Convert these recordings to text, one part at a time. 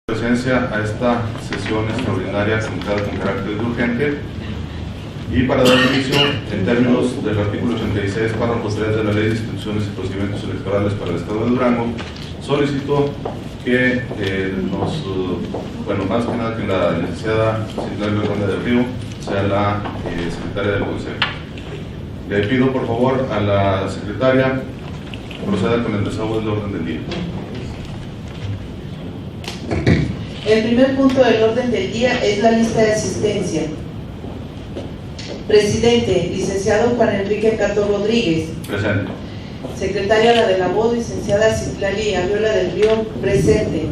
Presencia a esta sesión extraordinaria convocada con carácter de urgente y para dar inicio en términos del artículo 86, párrafo 3 de la Ley de Instituciones y Procedimientos Electorales para el Estado de Durango, solicito que más que nada que la licenciada Citlali Hernández del Río sea la secretaria del Consejo. Le pido por favor a la secretaria proceda con el desahogo del orden del día. El primer punto del orden del día es la lista de asistencia. Presidente, licenciado Juan Enrique Cato Rodríguez. Presente. Secretaria la de la voz, licenciada Citlali Arriola del Río. Presente.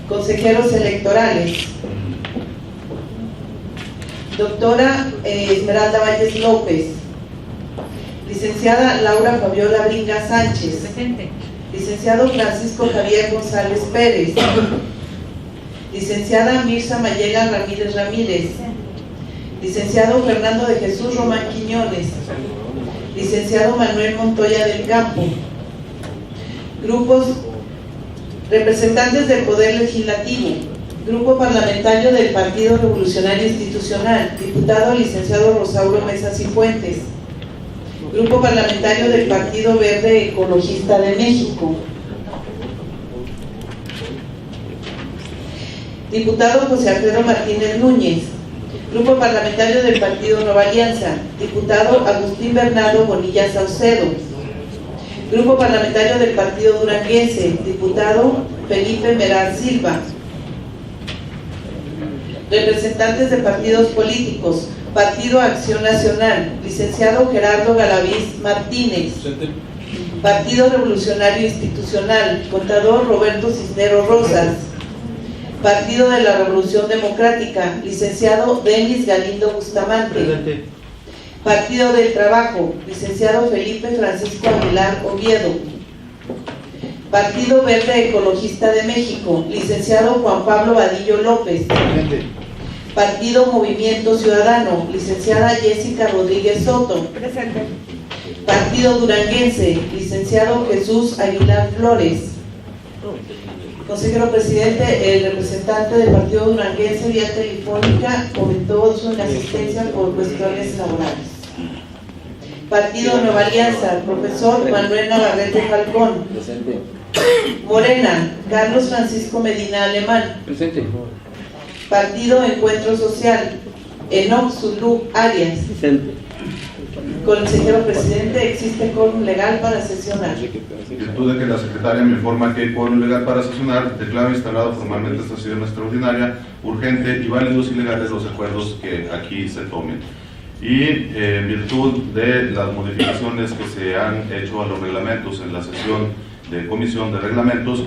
Consejeros electorales. Doctora Esmeralda Valles López. Licenciada Laura Fabiola Bringa Sánchez. Presente. Licenciado Francisco Javier González Pérez. Licenciada Mirza Mayela Ramírez Ramírez. Licenciado Fernando de Jesús Román Quiñones. Licenciado Manuel Montoya del Campo. Grupos representantes del Poder Legislativo. Grupo Parlamentario del Partido Revolucionario Institucional, diputado licenciado Rosauro Mesa Cifuentes. Grupo Parlamentario del Partido Verde Ecologista de México. Diputado José Alfredo Martínez Núñez. Grupo Parlamentario del Partido Nueva Alianza, diputado Agustín Bernardo Bonilla Saucedo. Grupo Parlamentario del Partido Duranguense, diputado Felipe Meraz Silva. Representantes de partidos políticos: Partido Acción Nacional, licenciado Gerardo Galaviz Martínez. Partido Revolucionario Institucional, contador Roberto Cisneros Rosas. Partido de la Revolución Democrática, licenciado Denis Galindo Bustamante. Presente. Partido del Trabajo, licenciado Felipe Francisco Aguilar Oviedo. Partido Verde Ecologista de México, licenciado Juan Pablo Vadillo López. Presente. Partido Movimiento Ciudadano, licenciada Jessica Rodríguez Soto. Presente. Partido Duranguense, licenciado Jesús Aguilar Flores. Consejero presidente, el representante del Partido Duranguense vía telefónica comentó su inasistencia por cuestiones laborales. Partido Nueva Alianza, profesor Manuel Navarrete Falcón. Presente. Morena, Carlos Francisco Medina Alemán. Presente. Partido Encuentro Social, Enoc Zulú Arias. Presente. Consejero presidente, existe quórum legal para sesionar. En virtud de que la secretaria me informa que hay quórum legal para sesionar, declaro instalado formalmente esta sesión extraordinaria, urgente y válidos y legales los acuerdos que aquí se tomen. Y en virtud de las modificaciones que se han hecho a los reglamentos en la sesión de comisión de reglamentos,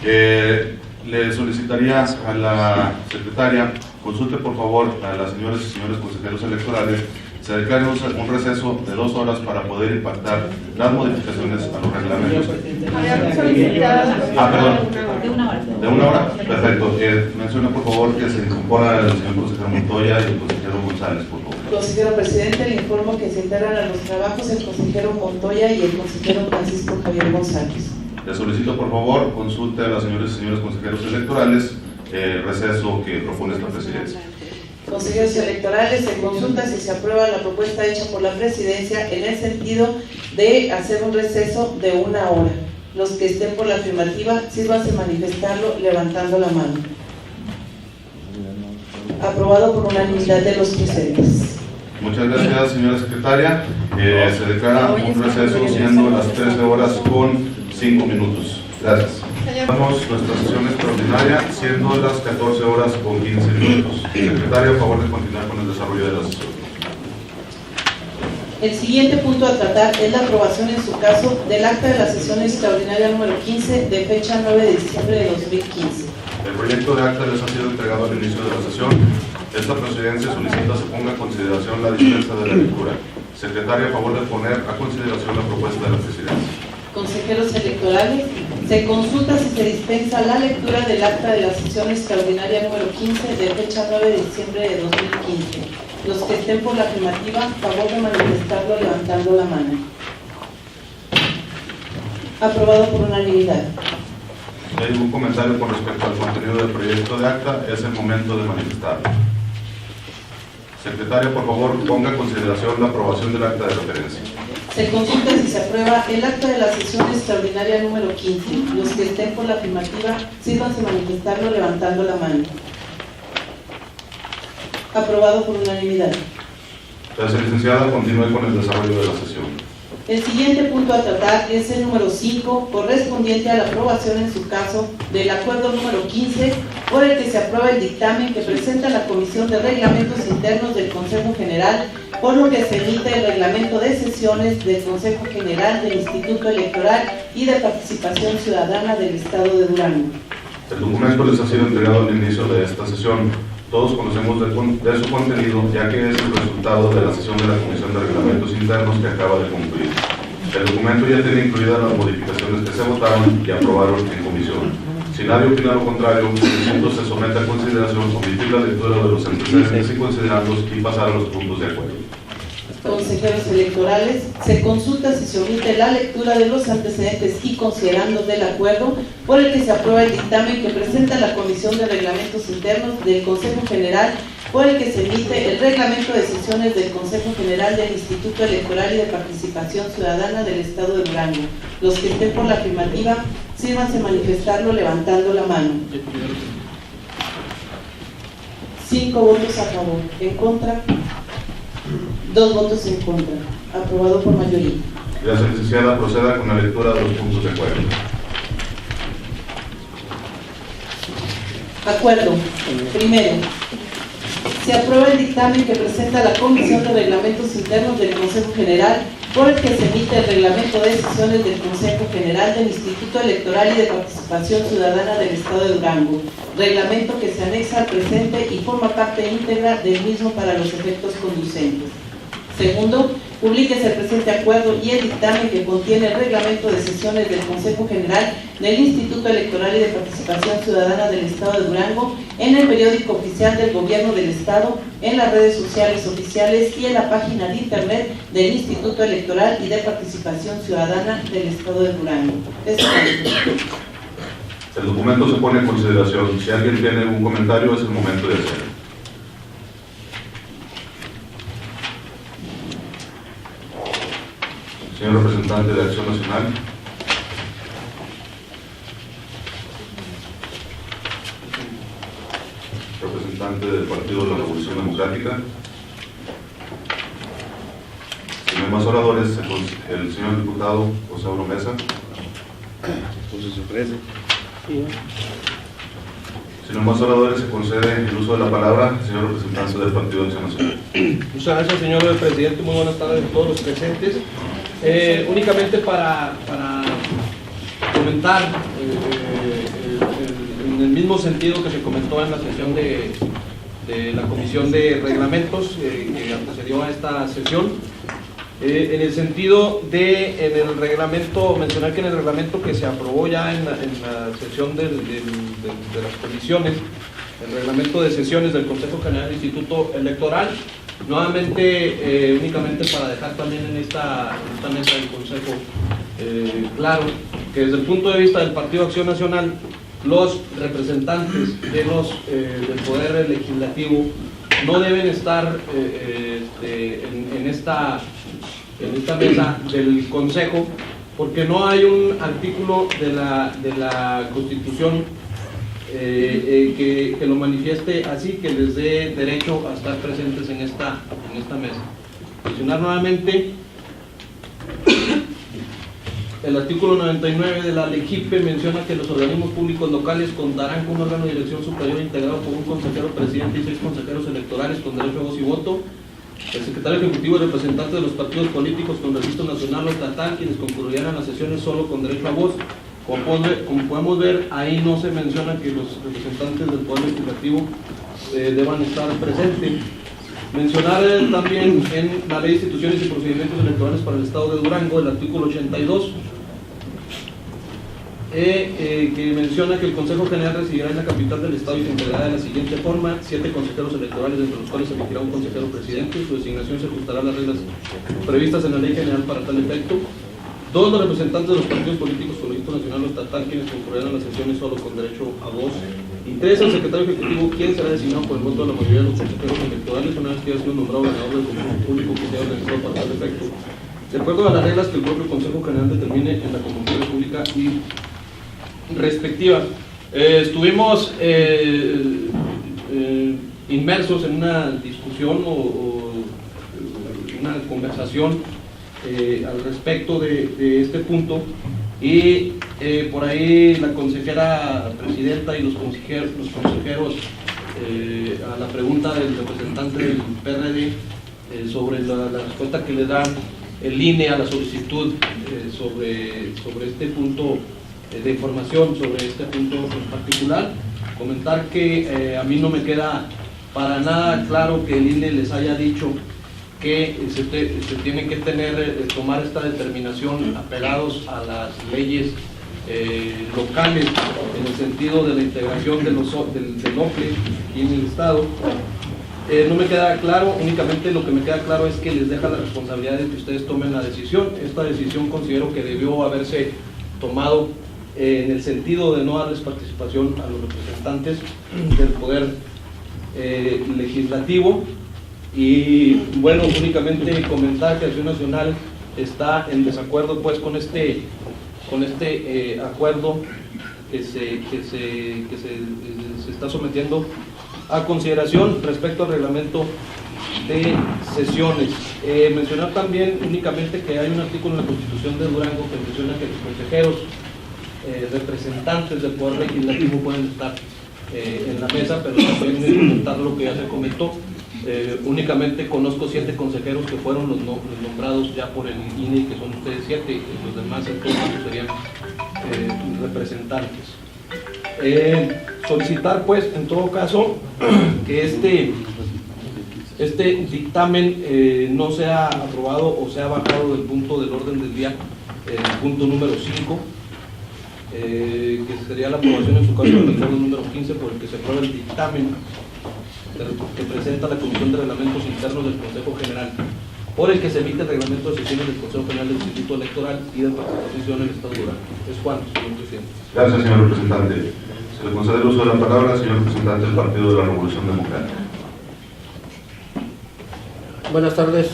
le solicitaría a la secretaria consulte por favor a las señoras y señores consejeros electorales. Se declara un receso de 2 horas para poder impactar las modificaciones a los reglamentos. Perdón. ¿De una hora? Perfecto. Menciona por favor que se incorpora el señor consejero Montoya y el consejero González, por favor. Consejero presidente, le informo que se integran a los trabajos el consejero Montoya y el consejero Francisco Javier González. Le solicito por favor consulte a las señoras y señores consejeros electorales el receso que propone esta presidencia. Consejeros electorales, se consulta si se aprueba la propuesta hecha por la presidencia en el sentido de hacer un receso de 1 hora. Los que estén por la afirmativa, sírvanse manifestarlo levantando la mano. Aprobado por unanimidad de los presentes. Muchas gracias, señora secretaria. Se declara un receso siendo las 13 horas con 5 minutos. Gracias. Vamos nuestra sesión extraordinaria siendo las 14 horas con 15 minutos. Secretaria, a favor de continuar con el desarrollo de la sesión. El siguiente punto a tratar es la aprobación en su caso del acta de la sesión extraordinaria número 15 de fecha 9 de diciembre de 2015. El proyecto de acta les ha sido entregado al inicio de la sesión. Esta presidencia solicita se ponga en consideración la dispensa de la lectura. Secretaria, a favor de poner a consideración la propuesta de la presidencia. Consejeros electorales, se consulta si se dispensa la lectura del acta de la sesión extraordinaria número 15 de fecha 9 de diciembre de 2015. Los que estén por la afirmativa, favor de manifestarlo levantando la mano. Aprobado por unanimidad. Si hay algún comentario con respecto al contenido del proyecto de acta, es el momento de manifestarlo. Secretaria, por favor, ponga en consideración la aprobación del acta de referencia. Se consulta si se aprueba el acta de la sesión extraordinaria número 15. Los que estén por la afirmativa, sírvanse manifestarlo levantando la mano. Aprobado por unanimidad. Gracias, licenciada. Continúe con el desarrollo de la sesión. El siguiente punto a tratar es el número 5, correspondiente a la aprobación en su caso del acuerdo número 15, por el que se aprueba el dictamen que presenta la Comisión de Reglamentos Internos del Consejo General, por lo que se emite el reglamento de sesiones del Consejo General del Instituto Electoral y de Participación Ciudadana del Estado de Durango. El documento les ha sido entregado al inicio de esta sesión. Todos conocemos de su contenido, ya que es el resultado de la sesión de la Comisión de Reglamentos Internos que acaba de concluir. El documento ya tiene incluidas las modificaciones que se votaron y aprobaron en comisión. Si nadie opina lo contrario, el punto se somete a consideración, omitir la lectura de los antecedentes y considerarlos y pasar a los puntos de acuerdo. Consejeros electorales, se consulta si se omite la lectura de los antecedentes y considerando del acuerdo por el que se aprueba el dictamen que presenta la Comisión de Reglamentos Internos del Consejo General, por el que se emite el reglamento de sesiones del Consejo General del Instituto Electoral y de Participación Ciudadana del Estado de Durango. Los que estén por la afirmativa, sírvanse manifestarlo levantando la mano. 5 votos a favor, en contra 2 votos en contra. Aprobado por mayoría. Gracias, licenciada. Proceda con la lectura de los puntos de acuerdo. Acuerdo. Primero, se aprueba el dictamen que presenta la Comisión de Reglamentos Internos del Consejo General, por el que se emite el reglamento de sesiones del Consejo General del Instituto Electoral y de Participación Ciudadana del Estado de Durango, reglamento que se anexa al presente y forma parte íntegra del mismo para los efectos conducentes. Segundo, publíquese el presente acuerdo y el dictamen que contiene el reglamento de sesiones del Consejo General del Instituto Electoral y de Participación Ciudadana del Estado de Durango en el periódico oficial del Gobierno del Estado, en las redes sociales oficiales y en la página de internet del Instituto Electoral y de Participación Ciudadana del Estado de Durango. El documento se pone en consideración. Si alguien tiene algún comentario, es el momento de hacerlo. Señor representante de Acción Nacional. Representante del Partido de la Revolución Democrática. Si no hay más oradores, el señor diputado José Auro Mesa. Entonces se ofrece. Si no hay más oradores, se concede el uso de la palabra al señor representante del Partido de Acción Nacional. Muchas gracias, señor presidente. Muy buenas tardes a todos los presentes. Únicamente para comentar en el mismo sentido que se comentó en la sesión de la Comisión de Reglamentos que antecedió a esta sesión, en el sentido de en el reglamento, mencionar que en el reglamento que se aprobó ya en la sesión de las comisiones, el reglamento de sesiones del Consejo General del Instituto Electoral, nuevamente, únicamente para dejar también en esta mesa del Consejo claro que desde el punto de vista del Partido Acción Nacional, los representantes del Poder Legislativo no deben estar en esta mesa del Consejo, porque no hay un artículo de la Constitución que lo manifieste así, que les dé derecho a estar presentes en esta mesa. Mencionar nuevamente el artículo 99 de la LEGIPE menciona que los organismos públicos locales contarán con un órgano de dirección superior integrado por un consejero presidente y 6 consejeros electorales con derecho a voz y voto, el secretario ejecutivo y representante de los partidos políticos con registro nacional o estatal, quienes concurrirán a las sesiones solo con derecho a voz. Como podemos ver, ahí no se menciona que los representantes del Poder Legislativo deban estar presentes. Mencionar también en la Ley de Instituciones y Procedimientos Electorales para el Estado de Durango, el artículo 82, que menciona que el Consejo General residirá en la capital del Estado y se integrará de la siguiente forma: 7 consejeros electorales, entre los cuales se elegirá un consejero presidente. Su designación se ajustará a las reglas previstas en la Ley General para tal efecto. 2 los representantes de los partidos políticos con registro nacional o estatal, quienes concurrirán a las sesiones solo con derecho a voz. Y 3, el secretario ejecutivo, quien será designado por el voto de la mayoría de los consejeros electorales una vez que haya sido nombrado ganador del concurso público que sea organizado para tal efecto, de acuerdo a las reglas que el propio Consejo General determine en la convocatoria pública y respectiva. Estuvimos inmersos en una discusión o una conversación al respecto de este punto, y por ahí la consejera presidenta y los consejeros a la pregunta del representante del PRD sobre la respuesta que le da el INE a la solicitud sobre este punto de información, sobre este punto en particular, comentar que a mí no me queda para nada claro que el INE les haya dicho que se tienen que tomar esta determinación apegados a las leyes locales en el sentido de la integración del OFLE y en el Estado. No me queda claro, únicamente lo que me queda claro es que les deja la responsabilidad de que ustedes tomen la decisión. Esta decisión considero que debió haberse tomado en el sentido de no darles participación a los representantes del Poder Legislativo. Y bueno, únicamente comentar que Acción Nacional está en desacuerdo pues con este acuerdo que se está sometiendo a consideración respecto al reglamento de sesiones. Mencionar también únicamente que hay un artículo en la Constitución de Durango que menciona que los consejeros representantes del Poder Legislativo pueden estar en la mesa, pero también comentar lo que ya se comentó. Únicamente conozco 7 consejeros que fueron los nombrados ya por el INE, que son ustedes 7, y los demás entonces serían representantes. Solicitar pues en todo caso que este dictamen no sea aprobado o sea bajado del punto del orden del día, el punto número 5, que sería la aprobación en su caso del acuerdo número 15 por el que se aprueba el dictamen que presenta la Comisión de Reglamentos Internos del Consejo General, por el que se emite el reglamento de sesiones del Consejo General del Instituto Electoral y de participación en el Estado de Durango. Es cuanto, señor presidente. Gracias, señor representante. Se le concede el uso de la palabra al señor representante del Partido de la Revolución Democrática. Buenas tardes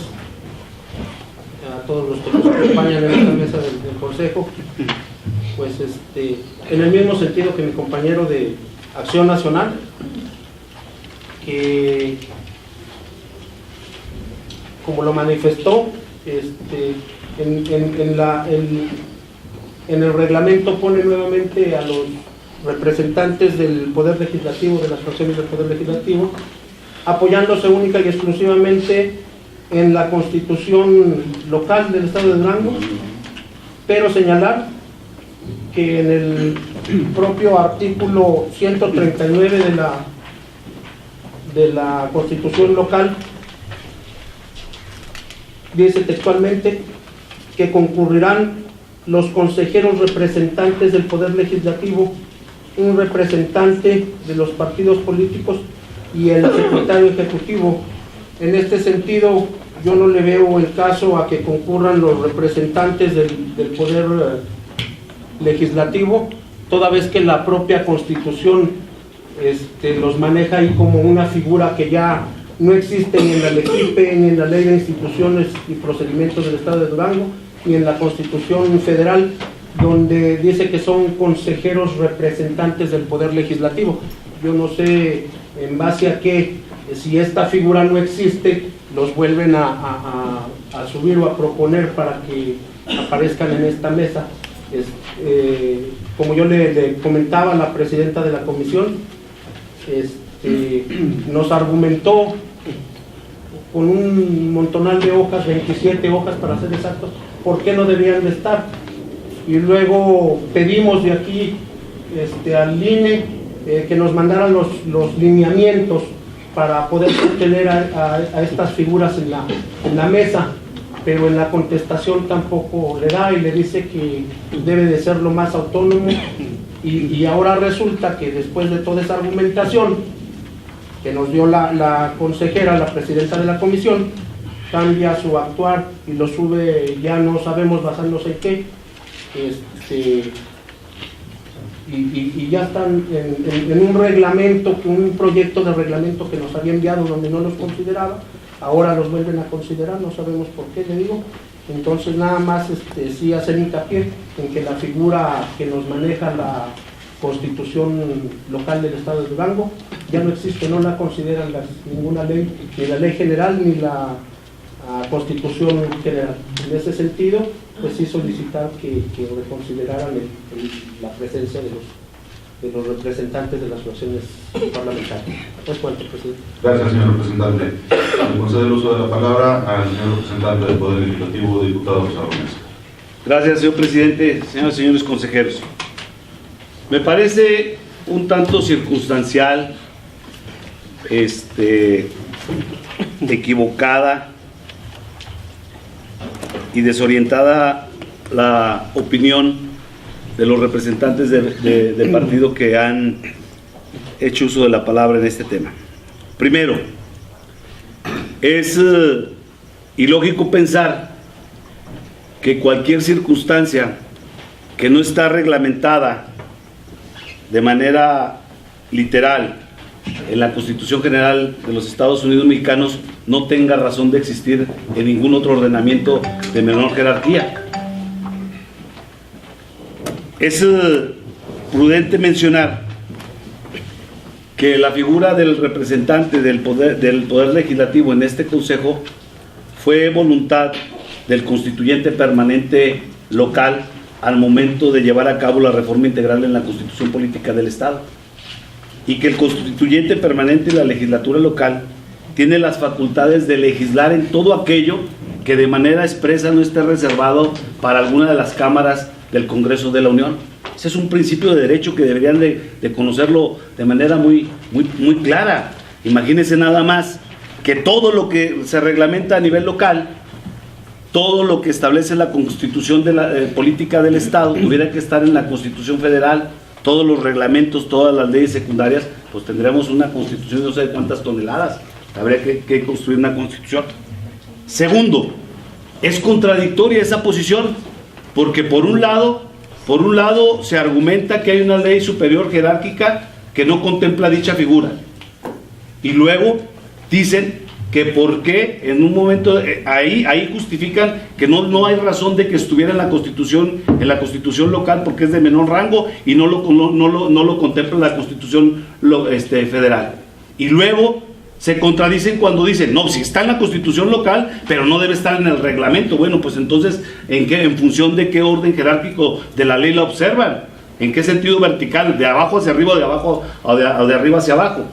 a todos los que nos acompañan en esta mesa del Consejo. Pues en el mismo sentido que mi compañero de Acción Nacional, que como lo manifestó en el reglamento pone nuevamente a los representantes del Poder Legislativo, de las fracciones del Poder Legislativo, apoyándose única y exclusivamente en la Constitución local del Estado de Durango, pero señalar que en el propio artículo 139 de la Constitución local dice textualmente que concurrirán los consejeros representantes del Poder Legislativo, un representante de los partidos políticos y el secretario ejecutivo. En este sentido, yo no le veo el caso a que concurran los representantes del Poder Legislativo, toda vez que la propia Constitución los maneja ahí como una figura que ya no existe ni en la LECIPE, ni en la Ley de Instituciones y Procedimientos del Estado de Durango, ni en la Constitución Federal, donde dice que son consejeros representantes del Poder Legislativo. Yo no sé en base a qué, si esta figura no existe, los vuelven a subir o a proponer para que aparezcan en esta mesa. Como yo le comentaba a la presidenta de la comisión, nos argumentó con un montonal de hojas, 27 hojas para ser exactos, por qué no debían de estar. Y luego pedimos de aquí al INE que nos mandaran los lineamientos para poder tener a estas figuras en la mesa, pero en la contestación tampoco le da y le dice que debe de ser lo más autónomo. Y ahora resulta que después de toda esa argumentación que nos dio la consejera, la presidenta de la comisión, cambia su actuar y lo sube, ya no sabemos basándose en qué, y ya están en un reglamento, un proyecto de reglamento que nos había enviado donde no los consideraba, ahora los vuelven a considerar, no sabemos por qué, le digo. Entonces nada más sí hacer hincapié en que la figura que nos maneja la Constitución local del Estado de Durango ya no existe, no la consideran ninguna ley, ni la ley general ni la Constitución general. En ese sentido, pues sí solicitar que reconsideraran la presencia de los representantes de las asociaciones parlamentarias. Es cuanto, presidente. Gracias, señor representante. Le concedo el uso de la palabra al señor representante del Poder Legislativo, diputado José Arrones. Gracias, señor presidente, señoras y señores consejeros. Me parece un tanto circunstancial, equivocada y desorientada la opinión de los representantes del partido que han hecho uso de la palabra en este tema. Primero, es ilógico pensar que cualquier circunstancia que no está reglamentada de manera literal en la Constitución General de los Estados Unidos Mexicanos no tenga razón de existir en ningún otro ordenamiento de menor jerarquía. Es prudente mencionar que la figura del representante del poder legislativo en este consejo fue voluntad del constituyente permanente local al momento de llevar a cabo la reforma integral en la Constitución Política del Estado, y que el constituyente permanente y la legislatura local tiene las facultades de legislar en todo aquello que de manera expresa no esté reservado para alguna de las cámaras del Congreso de la Unión. Ese es un principio de derecho que deberían de conocerlo de manera muy clara. Imagínense nada más que todo lo que se reglamenta a nivel local, todo lo que establece la Constitución de la política del Estado, tuviera que estar en la Constitución Federal. Todos los reglamentos, todas las leyes secundarias, pues tendremos una Constitución de no sé de cuántas toneladas. Habría que construir una Constitución. Segundo, es contradictoria esa posición, porque por un lado se argumenta que hay una ley superior jerárquica que no contempla dicha figura, y luego dicen que por qué en un momento ahí justifican que no hay razón de que estuviera en la Constitución local porque es de menor rango y no lo contempla la Constitución federal. Y luego se contradicen cuando dicen, no, si está en la Constitución local, pero no debe estar en el reglamento. Bueno, pues entonces, ¿en función de qué orden jerárquico de la ley la observan? ¿En qué sentido vertical? ¿De abajo hacia arriba o de abajo o de arriba hacia abajo?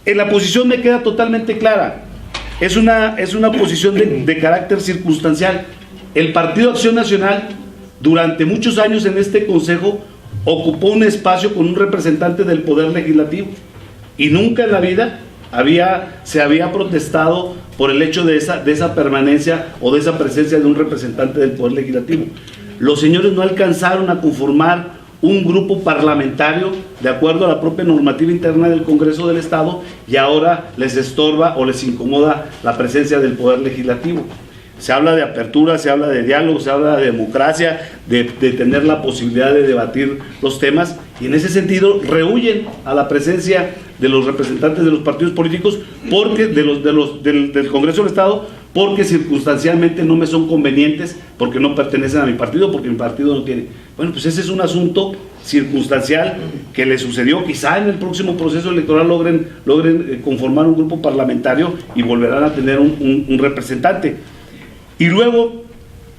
En la posición me queda totalmente clara. Es una posición de carácter circunstancial. El Partido Acción Nacional, durante muchos años en este consejo, ocupó un espacio con un representante del Poder Legislativo, y nunca en la vida se había protestado por el hecho de esa permanencia o de esa presencia de un representante del Poder Legislativo. Los señores no alcanzaron a conformar un grupo parlamentario de acuerdo a la propia normativa interna del Congreso del Estado, y ahora les estorba o les incomoda la presencia del Poder Legislativo. Se habla de apertura, se habla de diálogo, se habla de democracia, de tener la posibilidad de debatir los temas, y en ese sentido rehuyen a la presencia de los representantes de los partidos políticos porque del Congreso del Estado, porque circunstancialmente no me son convenientes, porque no pertenecen a mi partido, porque mi partido no tiene. Bueno, pues ese es un asunto circunstancial que le sucedió. Quizá en el próximo proceso electoral logren conformar un grupo parlamentario y volverán a tener un representante. Y luego,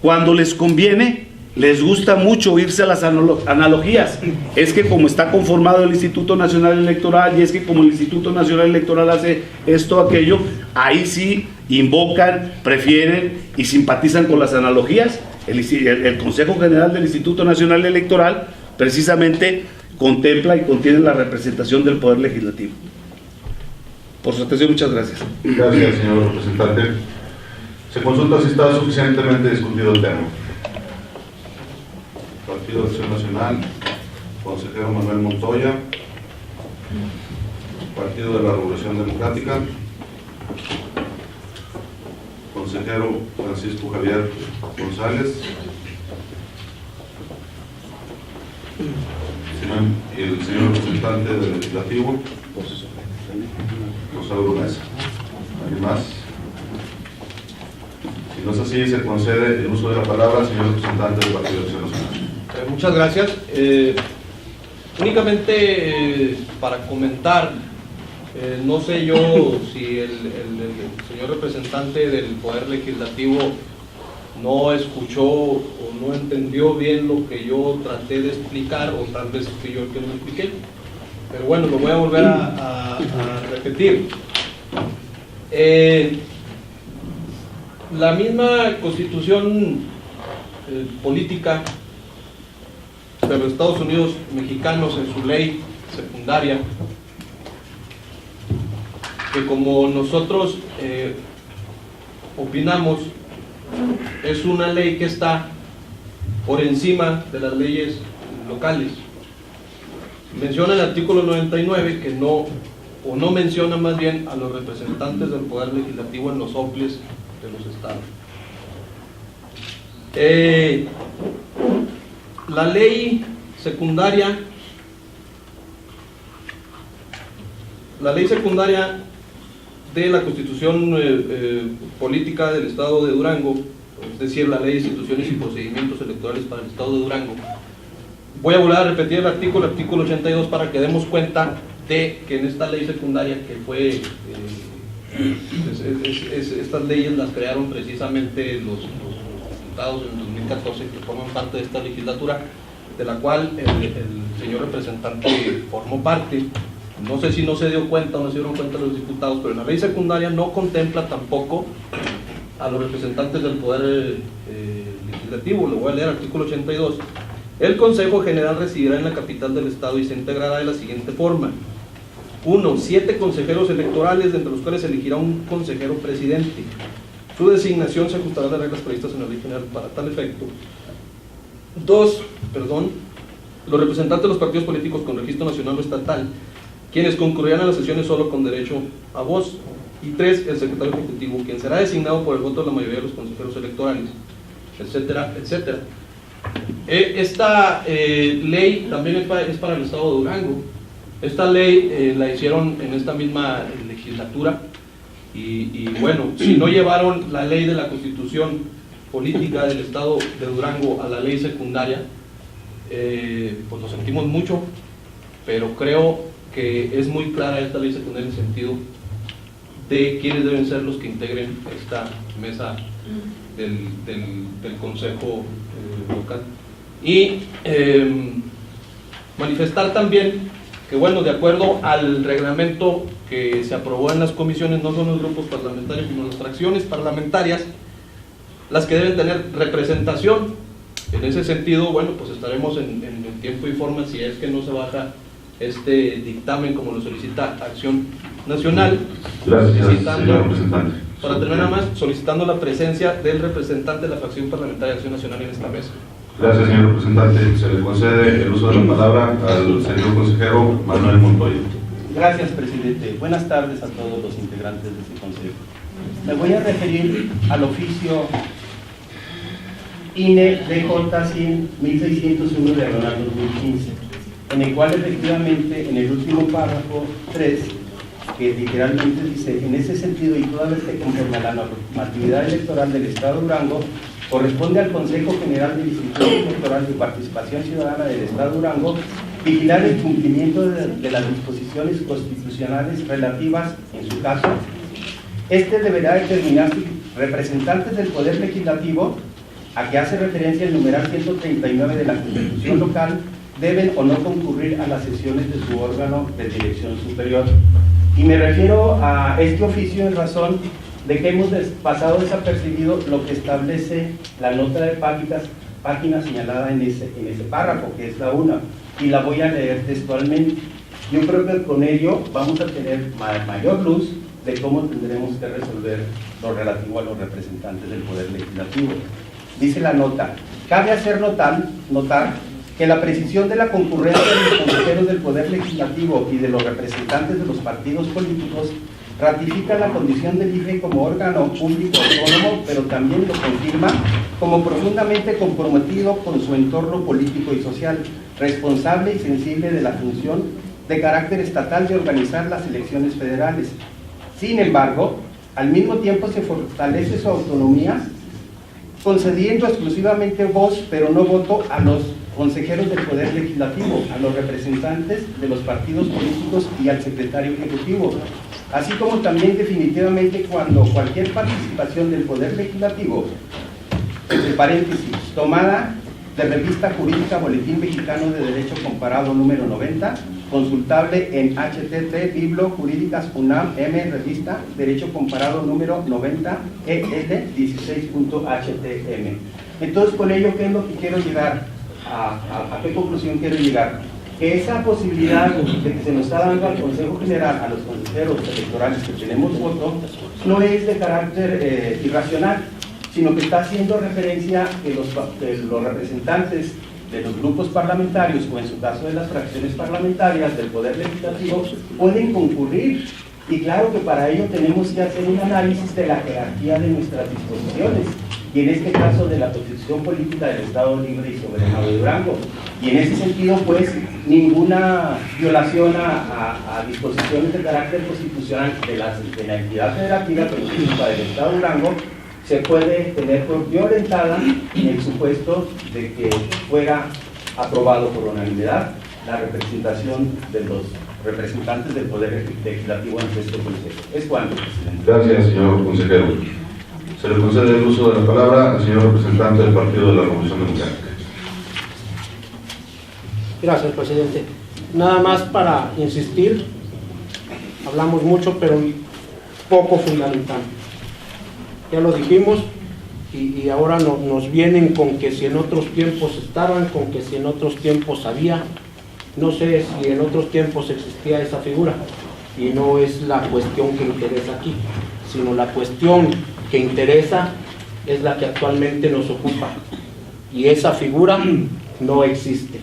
cuando les conviene, les gusta mucho irse a las analogías. Es que como está conformado el Instituto Nacional Electoral, y es que como el Instituto Nacional Electoral hace esto, aquello, ahí sí invocan, prefieren y simpatizan con las analogías. El Consejo General del Instituto Nacional Electoral precisamente contempla y contiene la representación del Poder Legislativo. Por su atención, muchas gracias. Gracias, señor representante. Se consulta si está suficientemente discutido el tema. Partido de Acción Nacional, consejero Manuel Montoya. Partido de la Revolución Democrática. consejero Francisco Javier González, el señor representante del Legislativo, Rosauro Mesa. ¿Alguien más? Si no es así, se concede el uso de la palabra al señor representante del Partido de Acción Nacional. Muchas gracias. Únicamente para comentar, no sé yo si el señor representante del Poder Legislativo no escuchó o no entendió bien lo que yo traté de explicar, o tal vez fui yo el que no lo expliqué, pero bueno, lo voy a volver a repetir. La misma Constitución política de los Estados Unidos mexicanos, en su ley secundaria, que como nosotros opinamos, es una ley que está por encima de las leyes locales. Menciona el artículo 99 que no, o no menciona más bien a los representantes del Poder Legislativo en los OPLES de los estados. La ley secundaria de la Constitución Política del Estado de Durango, es decir, la Ley de Instituciones y Procedimientos Electorales para el Estado de Durango. Voy a volver a repetir el artículo 82 para que demos cuenta de que en esta ley secundaria que fue, estas leyes las crearon precisamente los diputados en 2014 que forman parte de esta legislatura, de la cual el señor representante formó parte. No sé si no se dio cuenta o no se dieron cuenta los diputados, pero en la ley secundaria no contempla tampoco a los representantes del Poder Legislativo. Le voy a leer artículo 82. El Consejo General residirá en la capital del Estado y se integrará de la siguiente forma: 1. 7 consejeros electorales, de entre los cuales se elegirá un consejero presidente. Su designación se ajustará a las reglas previstas en la ley general para tal efecto. 2. Los representantes de los partidos políticos con registro nacional o estatal, quienes concurrirán a las sesiones solo con derecho a voz. Y 3. El secretario ejecutivo, quien será designado por el voto de la mayoría de los consejeros electorales, etcétera, etcétera. Esta ley también es para el Estado de Durango. Esta ley la hicieron en esta misma legislatura y bueno, si no llevaron la ley de la Constitución Política del Estado de Durango a la ley secundaria, pues lo sentimos mucho, pero creo que es muy clara esta ley secundaria en el sentido de quiénes deben ser los que integren esta mesa del Consejo local. Y manifestar también que, bueno, de acuerdo al reglamento que se aprobó en las comisiones, no son los grupos parlamentarios, sino las fracciones parlamentarias las que deben tener representación. En ese sentido, bueno, pues estaremos en el tiempo y forma, si es que no se baja este dictamen como lo solicita Acción Nacional. Gracias, señor representante. Para terminar más, solicitando la presencia del representante de la fracción parlamentaria de Acción Nacional en esta mesa. Gracias, señor representante. Se le concede el uso de la palabra al señor consejero Manuel Montoya. Gracias, presidente. Buenas tardes a todos los integrantes de este consejo. Me voy a referir al oficio INE DJ 1601 de 2015, en el cual efectivamente en el último párrafo 3, que literalmente dice: en ese sentido y toda vez que conforme a la normatividad electoral del Estado de Durango, corresponde al Consejo General del Instituto Electoral de Participación Ciudadana del Estado de Durango vigilar el cumplimiento de las disposiciones constitucionales relativas, en su caso, deberá determinar si representantes del Poder Legislativo, a que hace referencia el numeral 139 de la Constitución local, deben o no concurrir a las sesiones de su órgano de dirección superior. Y me refiero a este oficio en razón de que hemos pasado desapercibido lo que establece la nota de página señalada en ese párrafo, que es la 1, y la voy a leer textualmente. Yo creo que con ello vamos a tener mayor luz de cómo tendremos que resolver lo relativo a los representantes del Poder Legislativo. Dice la nota: cabe hacer notar que la precisión de la concurrencia de los consejeros del Poder Legislativo y de los representantes de los partidos políticos ratifica la condición del IFE como órgano público autónomo, pero también lo confirma como profundamente comprometido con su entorno político y social, responsable y sensible de la función de carácter estatal de organizar las elecciones federales. Sin embargo, al mismo tiempo se fortalece su autonomía, concediendo exclusivamente voz, pero no voto, a los consejeros del Poder Legislativo, a los representantes de los partidos políticos y al secretario ejecutivo, así como también definitivamente cuando cualquier participación del Poder Legislativo, entre paréntesis, tomada de revista jurídica Boletín Mexicano de Derecho Comparado número 90, consultable en http Biblo Jurídicas UNAM M Revista Derecho Comparado número 90 EL 16.htm. Entonces, con ello, ¿qué es lo que quiero llegar? ¿A qué conclusión quiero llegar? Que esa posibilidad de que se nos está dando al Consejo General, a los consejeros electorales que tenemos voto, no es de carácter irracional, sino que está haciendo referencia que los representantes de los grupos parlamentarios, o en su caso de las fracciones parlamentarias del Poder Legislativo, pueden concurrir. Y claro que para ello tenemos que hacer un análisis de la jerarquía de nuestras disposiciones, y en este caso de la Constitución Política del Estado Libre y Soberano de Durango. Y en ese sentido, pues, ninguna violación a disposiciones de carácter constitucional de la entidad federativa política del Estado de Durango se puede tener por violentada en el supuesto de que fuera aprobado por unanimidad la representación de los representantes del Poder Legislativo ante este Consejo. Es cuanto, presidente. Gracias, señor consejero. Se le concede el uso de la palabra al señor representante del Partido de la Revolución Democrática. Gracias, presidente. Nada más para insistir, hablamos mucho, pero poco fundamental. Ya lo dijimos, y ahora nos vienen con que si en otros tiempos estaban, con que si en otros tiempos había. No sé si en otros tiempos existía esa figura, y no es la cuestión que interesa aquí, sino la cuestión que interesa es la que actualmente nos ocupa, y esa figura no existe.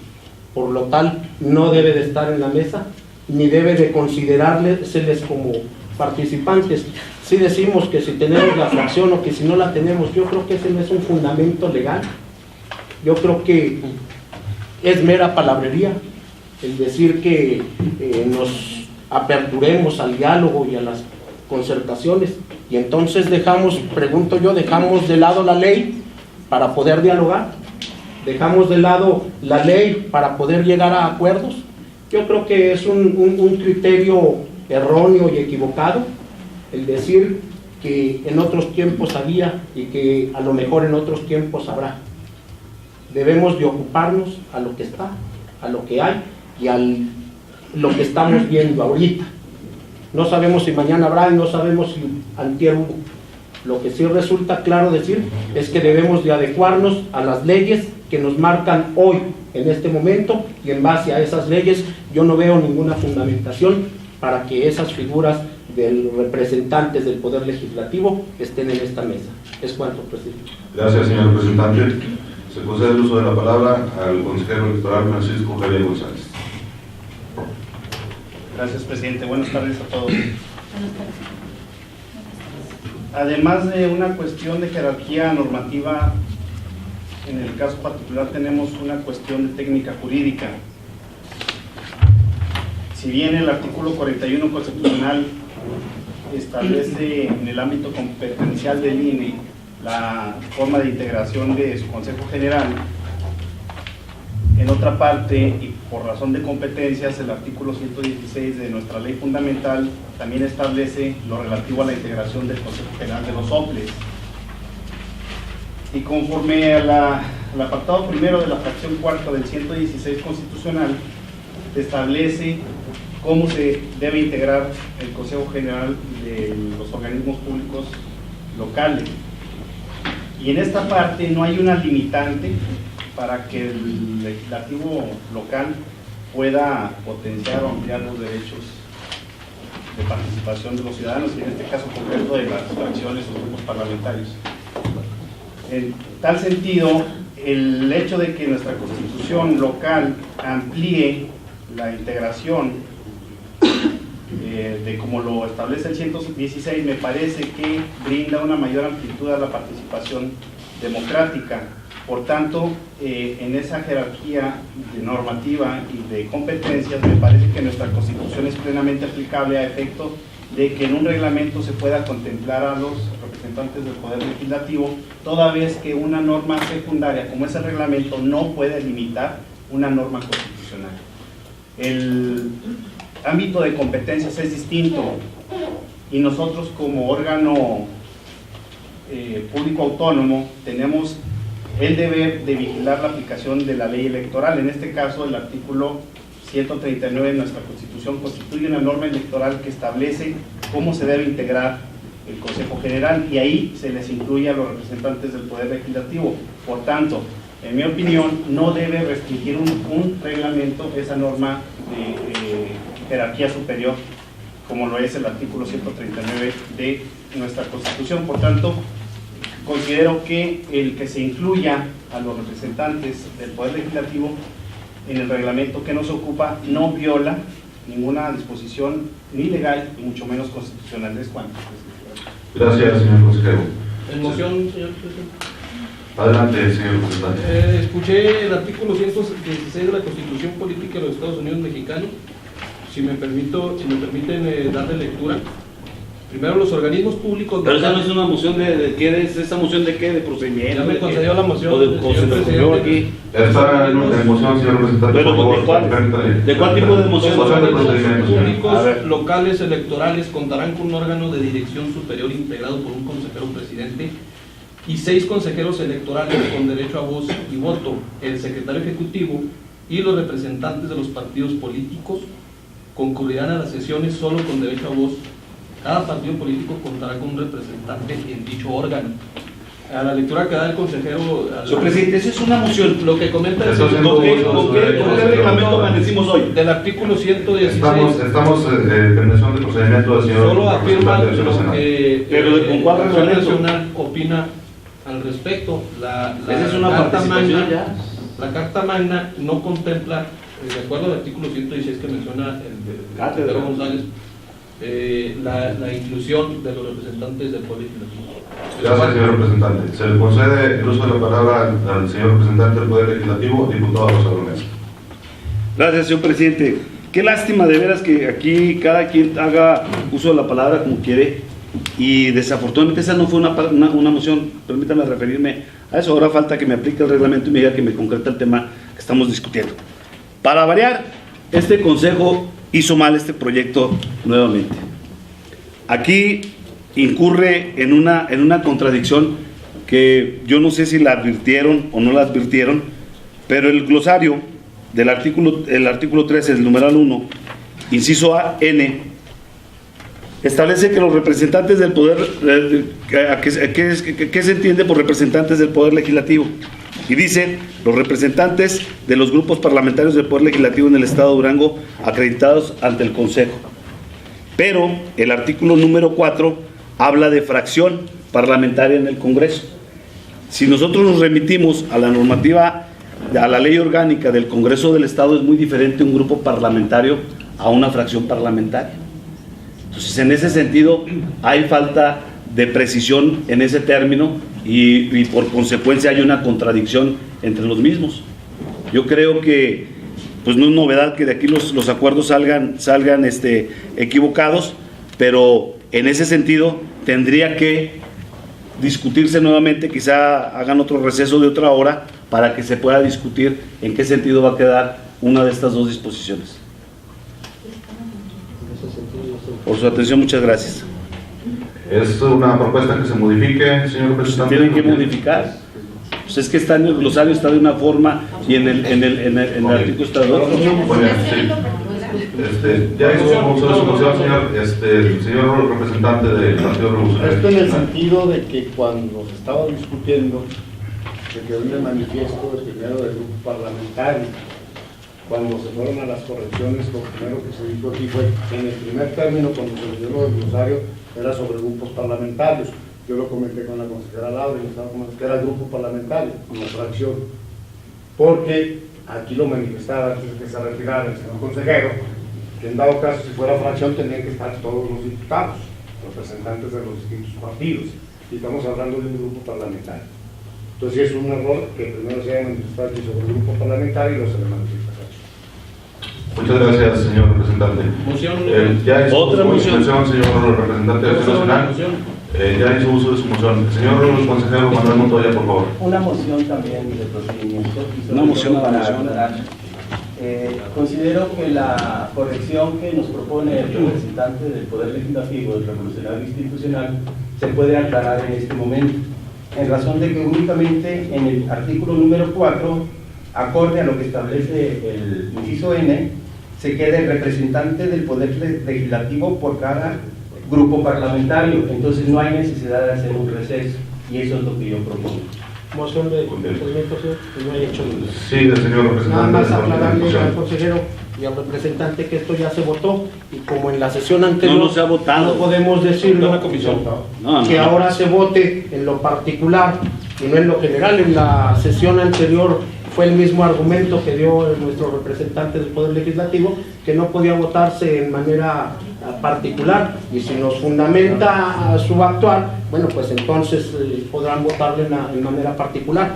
Por lo tal, no debe de estar en la mesa, ni debe de considerárseles como participantes. Si decimos que si tenemos la fracción o que si no la tenemos, yo creo que ese no es un fundamento legal. Yo creo que es mera palabrería el decir que nos aperturemos al diálogo y a las concertaciones, y entonces dejamos de lado la ley para poder dialogar, dejamos de lado la ley para poder llegar a acuerdos. Yo creo que es un criterio erróneo y equivocado el decir que en otros tiempos había y que a lo mejor en otros tiempos habrá. Debemos de ocuparnos a lo que está, a lo que hay y a lo que estamos viendo ahorita. No sabemos si mañana habrá y no sabemos si antier hubo. Lo que sí resulta claro decir es que debemos de adecuarnos a las leyes que nos marcan hoy, en este momento, y en base a esas leyes yo no veo ninguna fundamentación para que esas figuras de los representantes del Poder Legislativo estén en esta mesa. Es cuanto, presidente. Gracias, señor representante. Se concede el uso de la palabra al consejero electoral Francisco Javier González. Gracias, presidente. Buenas tardes a todos. Además de una cuestión de jerarquía normativa, en el caso particular tenemos una cuestión de técnica jurídica. Si bien el artículo 41 constitucional establece en el ámbito competencial del INE la forma de integración de su Consejo General, en otra parte, y por razón de competencias, el artículo 116 de nuestra ley fundamental también establece lo relativo a la integración del Consejo General de los OPLES. Y conforme al apartado primero de la fracción cuarta del 116 constitucional, establece cómo se debe integrar el Consejo General de los organismos públicos locales. Y en esta parte no hay una limitante para que el legislativo local pueda potenciar o ampliar los derechos de participación de los ciudadanos, y en este caso concreto de las fracciones o grupos parlamentarios. En tal sentido, el hecho de que nuestra constitución local amplíe la integración de como lo establece el 116, me parece que brinda una mayor amplitud a la participación democrática. Por tanto, en esa jerarquía de normativa y de competencias, me parece que nuestra Constitución es plenamente aplicable a efecto de que en un reglamento se pueda contemplar a los representantes del Poder Legislativo, toda vez que una norma secundaria como ese reglamento no puede limitar una norma constitucional. El ámbito de competencias es distinto y nosotros como órgano público autónomo tenemos el deber de vigilar la aplicación de la ley electoral. En este caso, el artículo 139 de nuestra Constitución constituye una norma electoral que establece cómo se debe integrar el Consejo General y ahí se les incluye a los representantes del Poder Legislativo. Por tanto, en mi opinión, no debe restringir un reglamento esa norma de jerarquía superior, como lo es el artículo 139 de nuestra Constitución. Por tanto, considero que el que se incluya a los representantes del Poder Legislativo en el reglamento que nos ocupa no viola ninguna disposición ni legal y mucho menos constitucional. ¿Es cuánto? Gracias, señor consejero. En moción, señor presidente. Adelante, señor representante. Escuché el artículo 116 de la Constitución Política de los Estados Unidos Mexicanos. Si me permiten darle lectura. Primero, los organismos públicos... Pero esa no es una moción de ¿qué es? ¿Esa moción de qué? ¿De procedimiento? Ya me concedió la moción. ¿O se me ocurrió aquí? Está en moción, señor representante. Pero, por favor, ¿de cuál tipo de moción? Los Moción de organismos procedimiento, señor. públicos locales electorales contarán con un órgano de dirección superior integrado por un consejero presidente y 6 consejeros electorales con derecho a voz y voto, el secretario ejecutivo y los representantes de los partidos políticos concurrirán a las sesiones solo con derecho a voz. Cada partido político contará con un representante en dicho órgano. A la lectura que da el consejero... Señor presidente, esa es una moción. Lo que comenta es... ¿Con qué reglamento amanecimos hoy? Del artículo 116... Estamos en mención de procedimiento del señor solo afirma representante del lo que Pero ¿con cuál Acción reglamento? Nacional opina al respecto. Esa es una Carta participación Magna, ya. la Carta Magna no contempla, de acuerdo al artículo 116 que menciona el Pedro González, la inclusión de los representantes del Poder Legislativo. Gracias, señor representante. Se le concede el uso de la palabra al señor representante del Poder Legislativo, diputado Rosa Gómez. Gracias, señor presidente. Qué lástima de veras que aquí cada quien haga uso de la palabra como quiere y desafortunadamente esa no fue una moción. Permítanme referirme a eso. Ahora falta que me aplique el reglamento y me diga que me concreta el tema que estamos discutiendo. Para variar, este consejo hizo mal este proyecto nuevamente. Aquí incurre en una contradicción que yo no sé si la advirtieron o no la advirtieron, pero el glosario del artículo 13 del numeral 1, inciso A, N, establece que los representantes del poder, ¿qué se entiende por representantes del Poder Legislativo? Y dice, los representantes de los grupos parlamentarios del Poder Legislativo en el Estado de Durango acreditados ante el Consejo. Pero el artículo número 4 habla de fracción parlamentaria en el Congreso. Si nosotros nos remitimos a la normativa, a la ley orgánica del Congreso del Estado, es muy diferente un grupo parlamentario a una fracción parlamentaria. Entonces, en ese sentido, hay falta de precisión en ese término y por consecuencia hay una contradicción entre los mismos. Yo creo que pues no es novedad que de aquí los acuerdos salgan equivocados, pero en ese sentido tendría que discutirse nuevamente, quizá hagan otro receso de otra hora para que se pueda discutir en qué sentido va a quedar una de estas dos disposiciones. Por su atención, muchas gracias. ¿Es una propuesta que se modifique, señor representante? Tienen que modificar. Pues es que está en el glosario, está de una forma y en el artículo está de otra. Muy bien, sí. Ya hizo su moción, señor, señor representante del Partido Revolucionario. Esto en el sentido de que cuando se estaba discutiendo, se quedó en el manifiesto del primero del grupo parlamentario. Cuando se fueron a las correcciones, lo primero que se dijo aquí fue, en el primer término, cuando se dio lo del glosario, era sobre grupos parlamentarios. Yo lo comenté con la consejera Laura y me estaba comentando que era grupo parlamentario, no fracción. Porque aquí lo manifestaba antes de que se retirara el señor consejero, que en dado caso, si fuera fracción, tendrían que estar todos los diputados, representantes de los distintos partidos, y estamos hablando de un grupo parlamentario. Entonces es un error que primero se haya manifestado aquí sobre el grupo parlamentario y los elementos de Muchas gracias, señor representante. Ya hizo Otra moción, señor representante de Acción Nacional. Ya hizo uso de su moción. Señor consejero Manuel Montoya, por favor. Una moción también de procedimiento. Una moción a la moción. Considero que la corrección que nos propone el representante del Poder Legislativo, del Revolucionario Institucional, se puede aclarar en este momento, en razón de que únicamente en el artículo número 4, acorde a lo que establece el inciso N, se queda el representante del Poder Legislativo por cada grupo parlamentario. Entonces no hay necesidad de hacer un receso, y eso es lo que yo propongo. Moción de procedimiento, señor, que no haya hecho. Sí, del señor representante. Nada más aclararle al consejero y al representante que esto ya se votó, y como en la sesión anterior no se ha votado, no podemos decirlo, que ahora se vote en lo particular y no en lo general. En la sesión anterior fue el mismo argumento que dio nuestro representante del Poder Legislativo, que no podía votarse en manera particular, y si nos fundamenta su actuar, bueno, pues entonces podrán votarle en manera particular.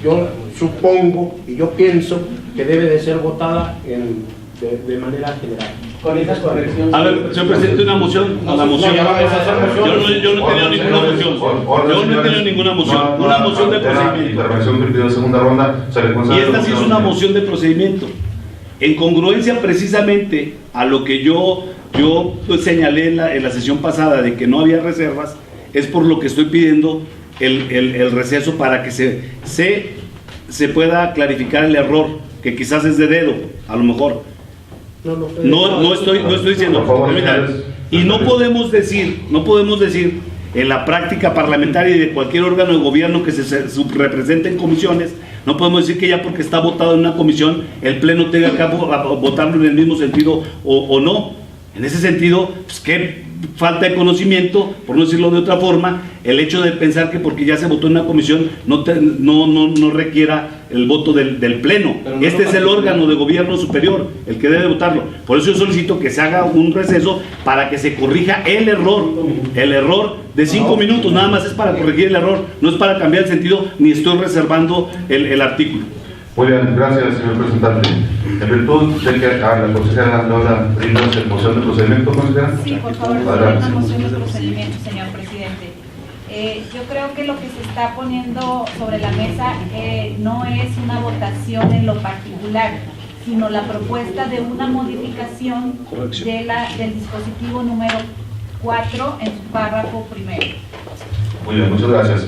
Yo supongo y yo pienso que debe de ser votada de manera general. Con esa corrección. A ver, señor presidente, una moción. A la moción. Ya vamos a hacer moción. Yo no he tenido ninguna moción. Yo no he tenido ninguna moción. Una moción de procedimiento. Intervención permitida de segunda ronda. Y esta sí es una moción de procedimiento. En congruencia precisamente a lo que yo señalé en la sesión pasada de que no había reservas, es por lo que estoy pidiendo el receso, para que se pueda clarificar el error, que quizás es de dedo, a lo mejor. No estoy diciendo. Y no podemos decir en la práctica parlamentaria y de cualquier órgano de gobierno que se represente en comisiones, no podemos decir que ya porque está votado en una comisión, el Pleno tenga que votarlo en el mismo sentido o no. En ese sentido, pues qué falta de conocimiento, por no decirlo de otra forma, el hecho de pensar que porque ya se votó en una comisión no requiera el voto del Pleno. Este es el órgano de gobierno superior el que debe votarlo. Por eso yo solicito que se haga un receso para que se corrija el error de 5 minutos. Nada más es para corregir el error, no es para cambiar el sentido, ni estoy reservando el artículo. Muy bien, gracias, señor representante. En virtud de que a la consejera Laura brinda moción de procedimiento, consejera. Sí, por favor, una moción de procedimiento, señor presidente. Yo creo que lo que se está poniendo sobre la mesa no es una votación en lo particular, sino la propuesta de una modificación del dispositivo número 4 en su párrafo primero. Muy bien, muchas gracias.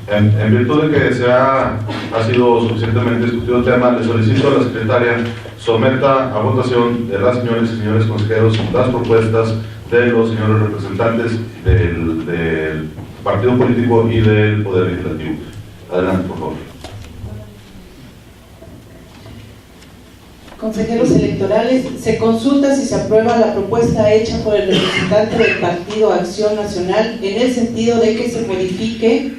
En virtud de que ha sido suficientemente discutido el tema, le solicito a la secretaria someta a votación de las señoras y señores consejeros las propuestas de los señores representantes del partido político y del Poder Legislativo. Adelante, por favor. Consejeros electorales, se consulta si se aprueba la propuesta hecha por el representante del Partido Acción Nacional en el sentido de que se modifique,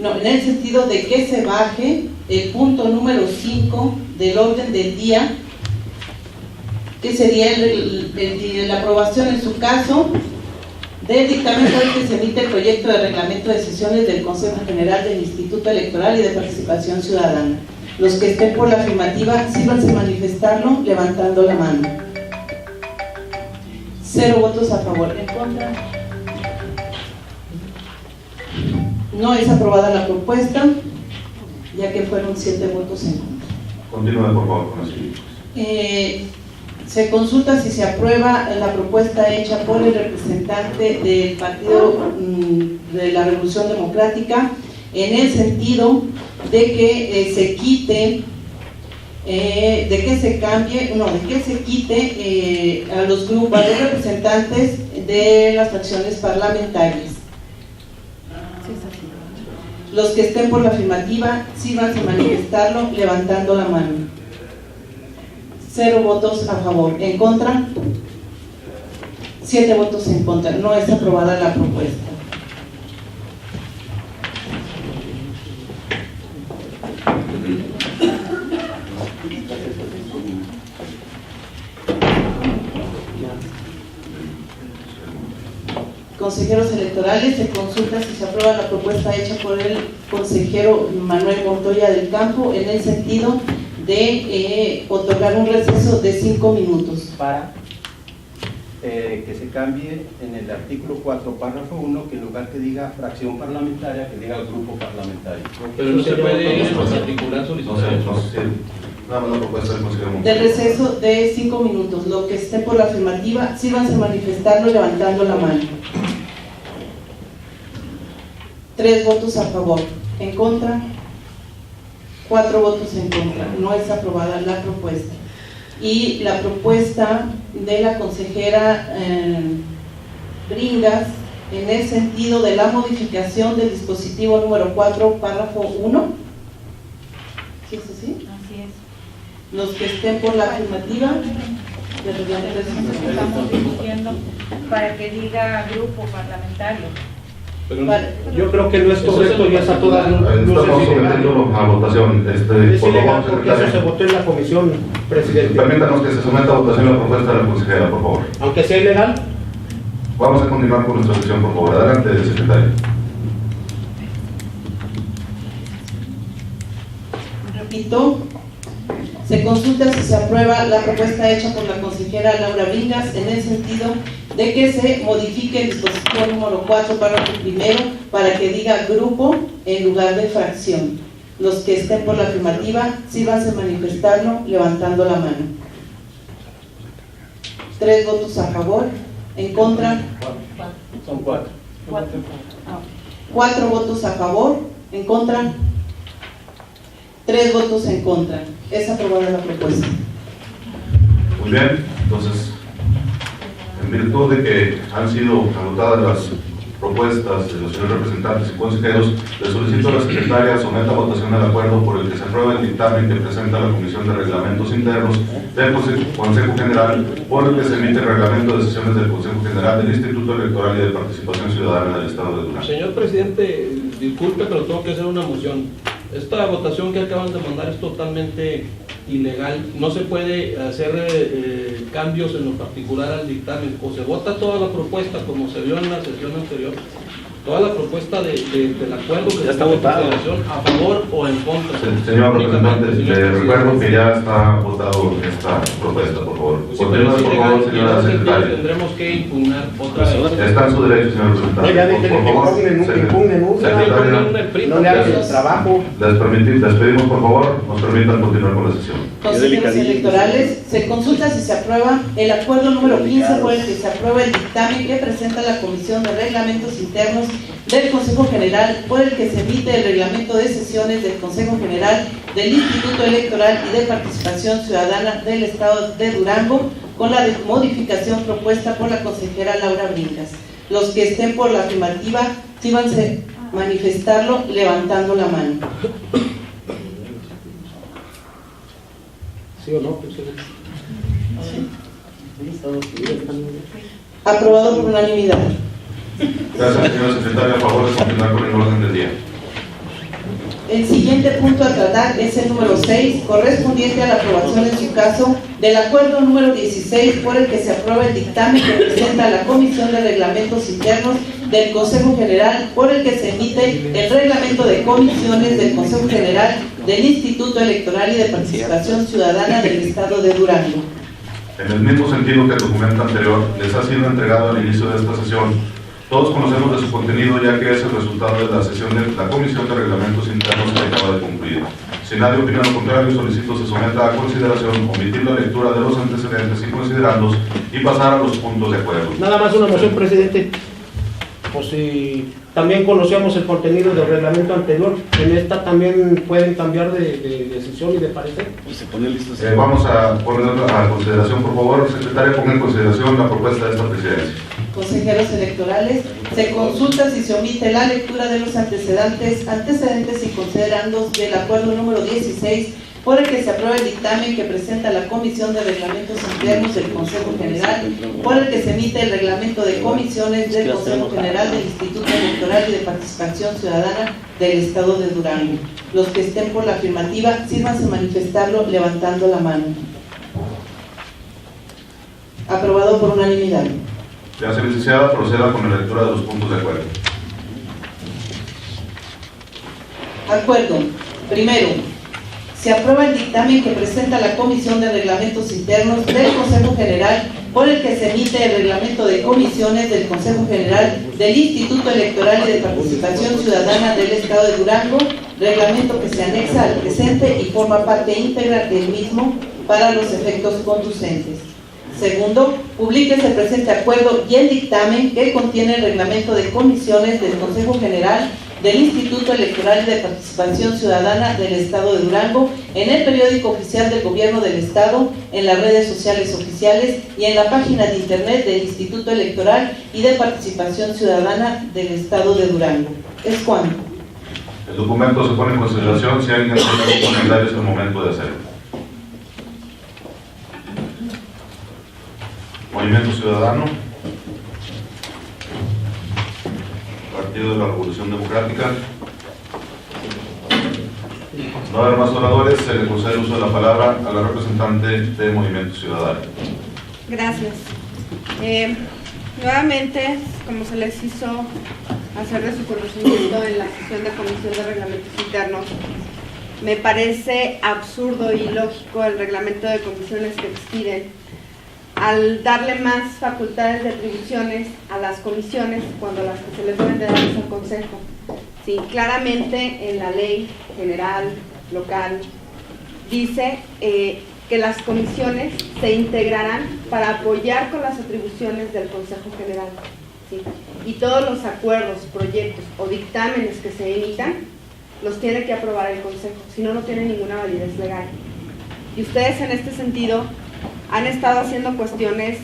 en el sentido de que se baje el punto número 5 del orden del día, que sería la aprobación en su caso del dictamen por el que se emite el proyecto de reglamento de sesiones del Consejo General del Instituto Electoral y de Participación Ciudadana. Los que estén por la afirmativa, sírvanse manifestarlo levantando la mano. 0 votos a favor. ¿En contra? No es aprobada la propuesta, ya que fueron 7 votos en contra. Continúe, por favor, con las se consulta si se aprueba la propuesta hecha por el representante del Partido de la Revolución Democrática en el sentido de que se quite, de que se quite a los grupos, a los representantes de las fracciones parlamentarias. Los que estén por la afirmativa, sírvanse manifestarlo levantando la mano. 0 votos a favor. ¿En contra? 7 votos en contra. No es aprobada la propuesta. Consejeros electorales, se consulta si se aprueba la propuesta hecha por el consejero Manuel Montoya del Campo en el sentido de otorgar un receso de 5 minutos. Para que se cambie en el artículo 4, párrafo 1, que en lugar que diga fracción parlamentaria, que diga grupo parlamentario. Pero no se puede articular No solicitud. sé, no sé. Nada más la propuesta del consejero Del Montoya. receso de 5 minutos. Los que estén por la afirmativa, sírvanse a manifestarlo levantando la mano. 3 votos a favor. En contra, 4 votos en contra. No es aprobada la propuesta. Y la propuesta de la consejera Bringas en el sentido de la modificación del dispositivo número 4, párrafo 1. ¿Sí es así? Así es. Los que estén por la afirmativa del reglamento de sesión. Estamos discutiendo para que diga grupo parlamentario. Pero Vale. Yo creo que no es correcto y es a todas luces Estamos ilegal. sometiendo a votación. Es Por ilegal favor, porque eso se secretario, votó en la comisión, presidente. permítanos que se someta a votación la propuesta de la consejera, por favor. Aunque sea ilegal, Vamos a continuar con nuestra sesión, por favor. Adelante, secretario. Repito, se consulta si se aprueba la propuesta hecha por la consejera Laura Bringas en el sentido de que se modifique el dispositivo número 4, párrafo primero, para que diga grupo en lugar de fracción. Los que estén por la afirmativa, sírvanse a manifestarlo levantando la mano. 3 votos a favor, en contra, Son 4. 4 votos a favor, en contra, 3 votos en contra. Es aprobada la propuesta. Muy bien, entonces, en virtud de que han sido anotadas las propuestas de los señores representantes y consejeros, le solicito a la secretaria someta a votación el acuerdo por el que se aprueba el dictamen que presenta la Comisión de Reglamentos Internos del Consejo General, por el que se emite el reglamento de sesiones del Consejo General del Instituto Electoral y de Participación Ciudadana del Estado de Durango. Señor presidente, disculpe, pero tengo que hacer una moción. Esta votación que acaban de mandar es totalmente ilegal. No se puede hacer cambios en lo particular al dictamen. O se vota toda la propuesta, como se vio en la sesión anterior, toda la propuesta del acuerdo que Ya está se votado. a favor o en contra. Señor representante, Únicamente, le señor recuerdo presidente. que ya está votado esta propuesta, por favor. Pues sí, pero Continúe, es por ilegal, favor, y en señora ese sentido secretaria. tendremos que impugnar otra vez. Está en su derecho, señor representante. no, ya déjenle que impugnen uno. Secretaria, No le hagan el trabajo. les pedimos, por favor, nos permitan continuar con la sesión. Consejeros electorales, se consulta si se aprueba el acuerdo número 15 por el que se aprueba el dictamen que presenta la Comisión de Reglamentos Internos del Consejo General, por el que se emite el reglamento de sesiones del Consejo General del Instituto Electoral y de Participación Ciudadana del Estado de Durango, con la modificación propuesta por la consejera Laura Bringas. Los que estén por la afirmativa, síganse a manifestarlo levantando la mano. ¿Sí o no? Presidente? Aprobado por unanimidad. Gracias, señora secretaria. A favor de continuar con el orden del día. El siguiente punto a tratar es el número 6, correspondiente a la aprobación en su caso del acuerdo número 16 por el que se aprueba el dictamen que presenta la Comisión de Reglamentos Internos del Consejo General, por el que se emite el reglamento de comisiones del Consejo General del Instituto Electoral y de Participación Ciudadana del Estado de Durango. En el mismo sentido que el documento anterior les ha sido entregado al inicio de esta sesión, todos conocemos de su contenido, ya que es el resultado de la sesión de la Comisión de Reglamentos Internos que acaba de cumplir. Si nadie opina lo contrario, solicito se someta a consideración, omitir la lectura de los antecedentes y considerandos y pasar a los puntos de acuerdo. Nada más una moción, presidente. Pues si también conocíamos el contenido del reglamento anterior, en esta también pueden cambiar de decisión y de parecer. Pues se pone listo. Vamos a poner a consideración, por favor, secretaria, ponga en consideración la propuesta de esta presidencia. Consejeros electorales, se consulta si se omite la lectura de los antecedentes y considerandos del acuerdo número 16 por el que se aprueba el dictamen que presenta la Comisión de Reglamentos Internos del Consejo General, por el que se emite el reglamento de comisiones del Consejo General del Instituto Electoral y de Participación Ciudadana del Estado de Durango. Los que estén por la afirmativa, sírvanse a manifestarlo levantando la mano. Aprobado por unanimidad. Gracias, licenciada. Proceda con la lectura de los puntos de acuerdo. Acuerdo. Primero, se aprueba el dictamen que presenta la Comisión de Reglamentos Internos del Consejo General, por el que se emite el reglamento de comisiones del Consejo General del Instituto Electoral y de Participación Ciudadana del Estado de Durango, reglamento que se anexa al presente y forma parte íntegra del mismo para los efectos conducentes. Segundo, publíquese el presente acuerdo y el dictamen que contiene el reglamento de comisiones del Consejo General del Instituto Electoral y de Participación Ciudadana del Estado de Durango en el periódico oficial del Gobierno del Estado, en las redes sociales oficiales y en la página de internet del Instituto Electoral y de Participación Ciudadana del Estado de Durango. ¿Es cuánto? El documento se pone en consideración. Si alguien tiene algún comentario, es el momento de hacerlo. Movimiento Ciudadano. Partido de la Revolución Democrática. No haber más oradores, se le concede el uso de la palabra a la representante de Movimiento Ciudadano. Gracias. Nuevamente, como se les hizo hacer de su conocimiento en la sesión de Comisión de Reglamentos Internos, me parece absurdo y ilógico el reglamento de comisiones que expiden al darle más facultades de atribuciones a las comisiones cuando las que se les deben de dar es al Consejo. Sí, claramente en la ley general, local, dice que las comisiones se integrarán para apoyar con las atribuciones del Consejo General. ¿Sí? Y todos los acuerdos, proyectos o dictámenes que se emitan, los tiene que aprobar el Consejo, si no, no tiene ninguna validez legal. Y ustedes en este sentido han estado haciendo cuestiones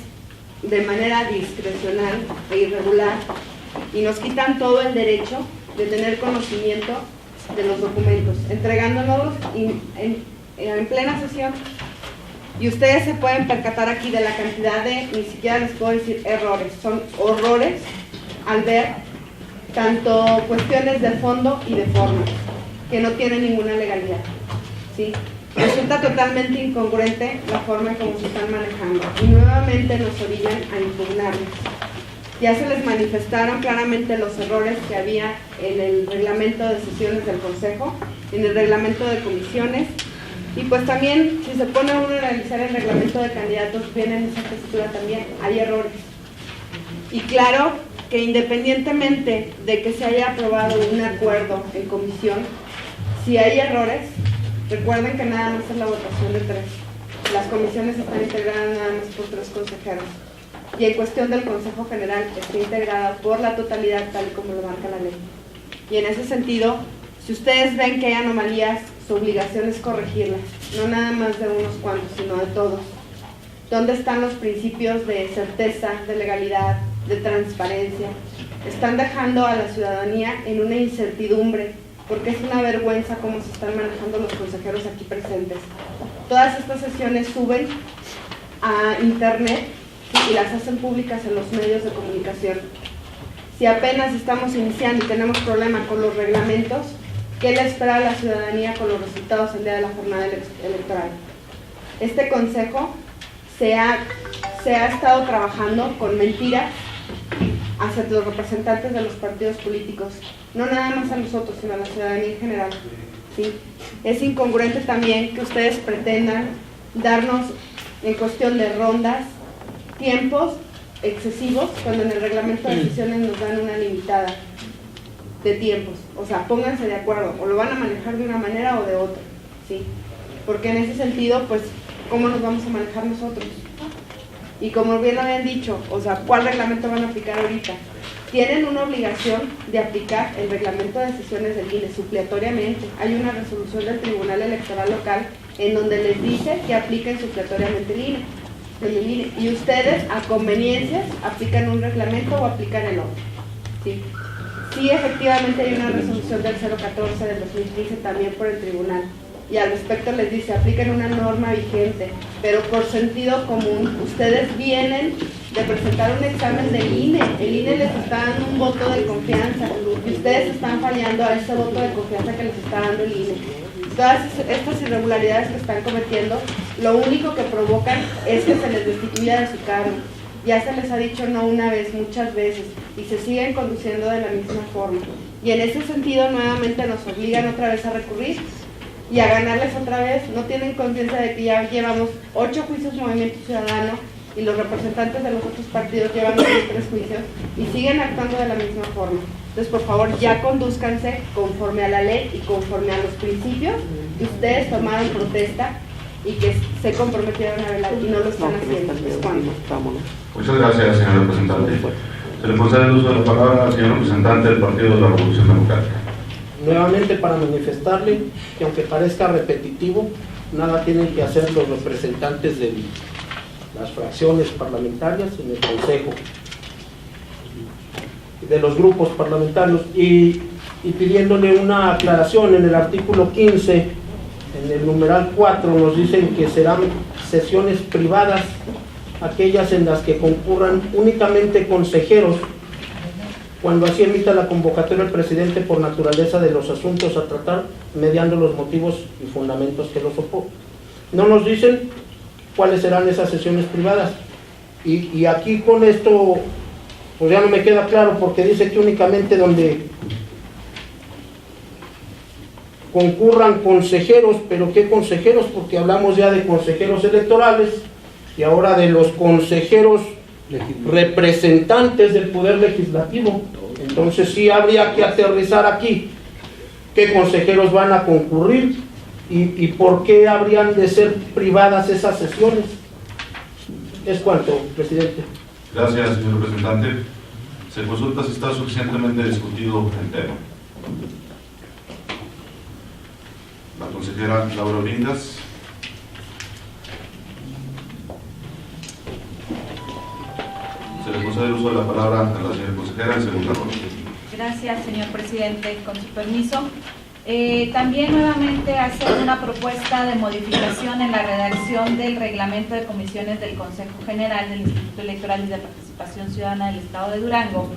de manera discrecional e irregular y nos quitan todo el derecho de tener conocimiento de los documentos, entregándolos en plena sesión. Y ustedes se pueden percatar aquí de la cantidad de, ni siquiera les puedo decir errores, son horrores al ver tanto cuestiones de fondo y de forma, que no tienen ninguna legalidad, ¿sí? Resulta totalmente incongruente la forma en cómo se están manejando y nuevamente nos orillan a impugnarlos. Ya se les manifestaron claramente los errores que había en el reglamento de sesiones del Consejo, en el reglamento de comisiones, y pues también si se pone uno a analizar el reglamento de candidatos, viene en esa tesitura también, hay errores. Y claro que independientemente de que se haya aprobado un acuerdo en comisión, si hay errores, recuerden que nada más es la votación de 3. Las comisiones están integradas nada más por 3 consejeros. Y en cuestión del Consejo General está integrada por la totalidad tal y como lo marca la ley. Y en ese sentido, si ustedes ven que hay anomalías, su obligación es corregirlas, no nada más de unos cuantos, sino de todos. ¿Dónde están los principios de certeza, de legalidad, de transparencia? Están dejando a la ciudadanía en una incertidumbre, porque es una vergüenza cómo se están manejando los consejeros aquí presentes. Todas estas sesiones suben a internet y las hacen públicas en los medios de comunicación. Si apenas estamos iniciando y tenemos problema con los reglamentos, ¿qué le espera a la ciudadanía con los resultados el día de la jornada electoral? Este consejo se ha estado trabajando con mentiras hacia los representantes de los partidos políticos, no nada más a nosotros, sino a la ciudadanía en general, ¿sí? Es incongruente también que ustedes pretendan darnos, en cuestión de rondas, tiempos excesivos, cuando en el reglamento de sesiones nos dan una limitada de tiempos. O sea, pónganse de acuerdo, o lo van a manejar de una manera o de otra, ¿sí? Porque en ese sentido, pues, ¿cómo nos vamos a manejar nosotros? Y como bien lo habían dicho, o sea, ¿cuál reglamento van a aplicar ahorita? Tienen una obligación de aplicar el reglamento de sesiones del INE supletoriamente. Hay una resolución del Tribunal Electoral Local en donde les dice que apliquen supletoriamente el INE. Y ustedes, a conveniencias, aplican un reglamento o aplican el otro, ¿sí? Sí, efectivamente hay una resolución del 014 del 2015 también por el tribunal, y al respecto les dice, apliquen una norma vigente, pero por sentido común, ustedes vienen de presentar un examen del INE, el INE les está dando un voto de confianza, y ustedes están fallando a ese voto de confianza que les está dando el INE. Todas estas irregularidades que están cometiendo, lo único que provocan es que se les destituya de su cargo. Ya se les ha dicho no una vez, muchas veces, y se siguen conduciendo de la misma forma. Y en ese sentido nuevamente nos obligan otra vez a recurrir y a ganarles otra vez. No tienen conciencia de que ya llevamos 8 juicios Movimiento Ciudadano y los representantes de los otros partidos llevan 3 juicios y siguen actuando de la misma forma. Entonces, por favor, ya condúzcanse conforme a la ley y conforme a los principios que ustedes tomaron protesta y que se comprometieron a velar y no lo están haciendo. ¿Es cuándo? Muchas gracias, señor representante. Se le concede el uso de la palabra al señor representante del Partido de la Revolución Democrática. Nuevamente para manifestarle que aunque parezca repetitivo, nada tienen que hacer los representantes de las fracciones parlamentarias en el Consejo, de los grupos parlamentarios, y pidiéndole una aclaración. En el artículo 15, en el numeral 4, nos dicen que serán sesiones privadas aquellas en las que concurran únicamente consejeros, cuando así emita la convocatoria el presidente por naturaleza de los asuntos a tratar, mediando los motivos y fundamentos que los oponen. No nos dicen cuáles serán esas sesiones privadas, y aquí con esto pues ya no me queda claro, porque dice que únicamente donde concurran consejeros. Pero ¿qué consejeros? Porque hablamos ya de consejeros electorales y ahora de los consejeros representantes del Poder Legislativo. Entonces sí habría que aterrizar aquí qué consejeros van a concurrir y por qué habrían de ser privadas esas sesiones. Es cuanto, presidente. Gracias, señor representante. Se consulta si está suficientemente discutido el tema. La consejera Laura Bringas. Se le concede el uso de la palabra a la señora consejera en segunda ronda. Gracias, señor presidente. Con su permiso. También nuevamente hacer una propuesta de modificación en la redacción del reglamento de comisiones del Consejo General del Instituto Electoral y de Participación Ciudadana del Estado de Durango,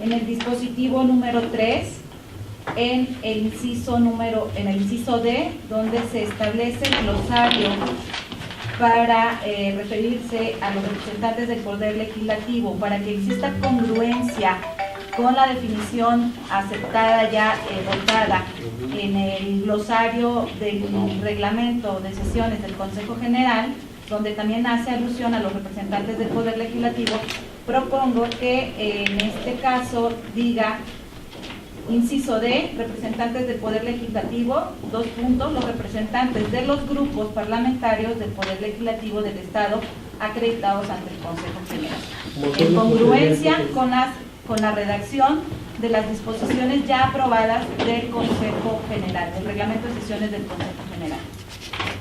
en el dispositivo número 3, en el inciso D, donde se establece el glosario para referirse a los representantes del Poder Legislativo, para que exista congruencia con la definición aceptada ya votada en el glosario del reglamento de sesiones del Consejo General, donde también hace alusión a los representantes del Poder Legislativo. Propongo que en este caso diga, inciso D, representantes del Poder Legislativo, dos puntos, los representantes de los grupos parlamentarios del Poder Legislativo del Estado acreditados ante el Consejo General, en congruencia con la redacción de las disposiciones ya aprobadas del Consejo General, del reglamento de sesiones del Consejo General.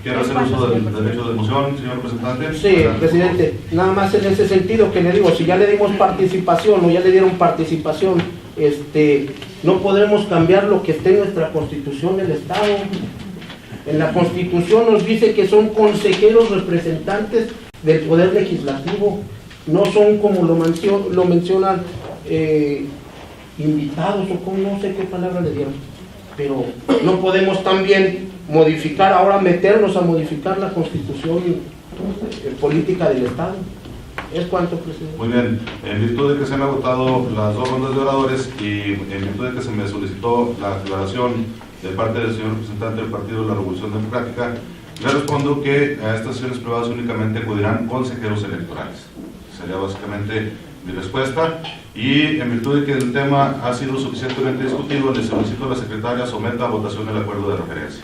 ¿Quiere hacer uso del derecho de moción, señor representante? Sí, presidente, nada más en ese sentido que le digo, si ya le dimos participación o ya le dieron participación, no podremos cambiar lo que esté en nuestra Constitución del Estado. En la Constitución nos dice que son consejeros representantes del Poder Legislativo, no son como lo mencionan invitados o como no sé qué palabra le dieron, pero no podemos también modificar, ahora meternos a modificar la Constitución política del Estado. ¿Es cuánto, presidente? Muy bien, en virtud de que se han agotado las dos rondas de oradores y en virtud de que se me solicitó la aclaración de parte del señor representante del Partido de la Revolución Democrática, le respondo que a estas sesiones privadas únicamente acudirán consejeros electorales. Sería básicamente mi respuesta, y en virtud de que el tema ha sido suficientemente discutido, le solicito a la secretaria someta a votación el acuerdo de referencia.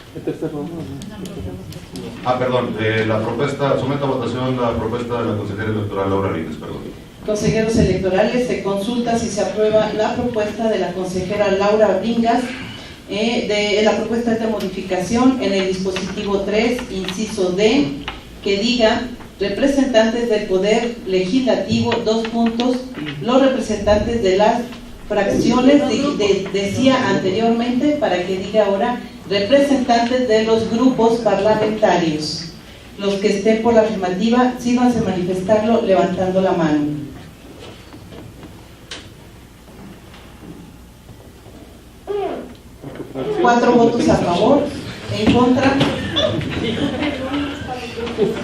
La propuesta, someta a votación la propuesta de la consejera electoral Laura Bringas, perdón. Consejeros electorales, se consulta si se aprueba la propuesta de la consejera Laura Bringas, de la propuesta de modificación en el dispositivo 3, inciso D, que diga representantes del Poder Legislativo, dos puntos, los representantes de las fracciones, decía anteriormente, para que diga ahora, representantes de los grupos parlamentarios. Los que estén por la afirmativa, síganse a manifestarlo levantando la mano. ¿4 votos a favor? ¿En contra?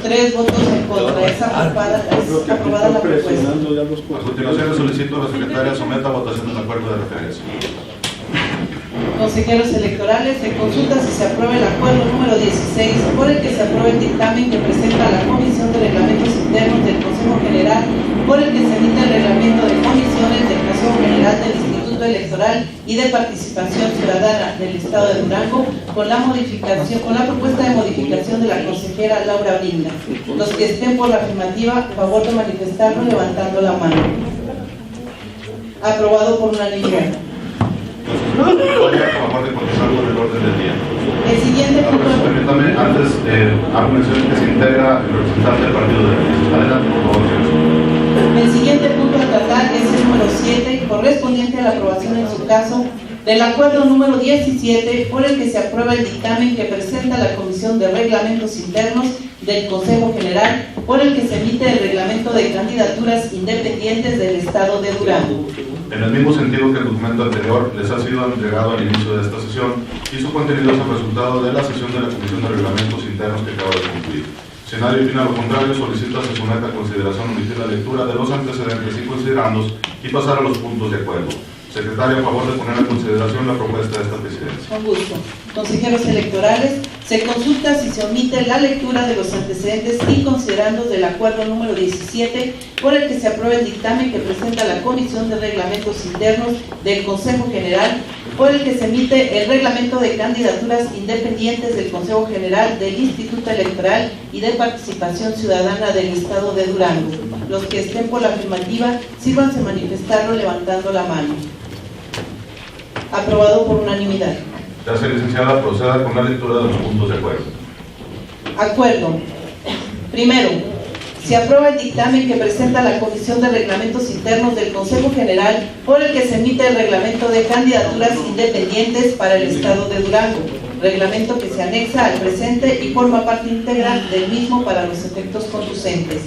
3 votos en contra. Es aprobada la propuesta. A continuación, le solicito a la secretaria someta a votación el acuerdo de referencia. Consejeros electorales, se consulta si se aprueba el acuerdo número 16 por el que se aprueba el dictamen que presenta la Comisión de Reglamentos Internos del Consejo General, por el que se emite el reglamento de comisiones del Consejo General del Instituto Electoral y de Participación Ciudadana del Estado de Durango, con la propuesta de modificación de la consejera Laura Brinda. Los que estén por la afirmativa, favor de manifestarlo levantando la mano. Aprobado por unanimidad. Por favor de contestar con el orden del día. El siguiente punto. Permítame, antes hago mención que se integra el representante del partido de Derecho. Adelante, por favor, señor. El siguiente punto a tratar es el número 7, correspondiente a la aprobación en su caso del acuerdo número 17, por el que se aprueba el dictamen que presenta la Comisión de Reglamentos Internos del Consejo General, por el que se emite el reglamento de candidaturas independientes del Estado de Durango. En el mismo sentido que el documento anterior les ha sido entregado al inicio de esta sesión y su contenido es el resultado de la sesión de la Comisión de Reglamentos Internos que acaba de concluir. Si nadie opina lo contrario, solicito se someta a consideración omitir la lectura de los antecedentes y considerandos y pasar a los puntos de acuerdo. Secretario, a favor de poner a consideración la propuesta de esta presidencia. Con gusto. Consejeros electorales, se consulta si se omite la lectura de los antecedentes y considerandos del acuerdo número 17, por el que se aprueba el dictamen que presenta la Comisión de Reglamentos Internos del Consejo General, por el que se emite el reglamento de candidaturas independientes del Consejo General del Instituto Electoral y de Participación Ciudadana del Estado de Durango. Los que estén por la afirmativa, sírvanse manifestarlo levantando la mano. Aprobado por unanimidad. Gracias, licenciada. Proceda con la lectura de los puntos de acuerdo. Acuerdo. Primero, se aprueba el dictamen que presenta la Comisión de Reglamentos Internos del Consejo General, por el que se emite el reglamento de candidaturas independientes para el Estado de Durango, reglamento que se anexa al presente y forma parte integral del mismo para los efectos conducentes.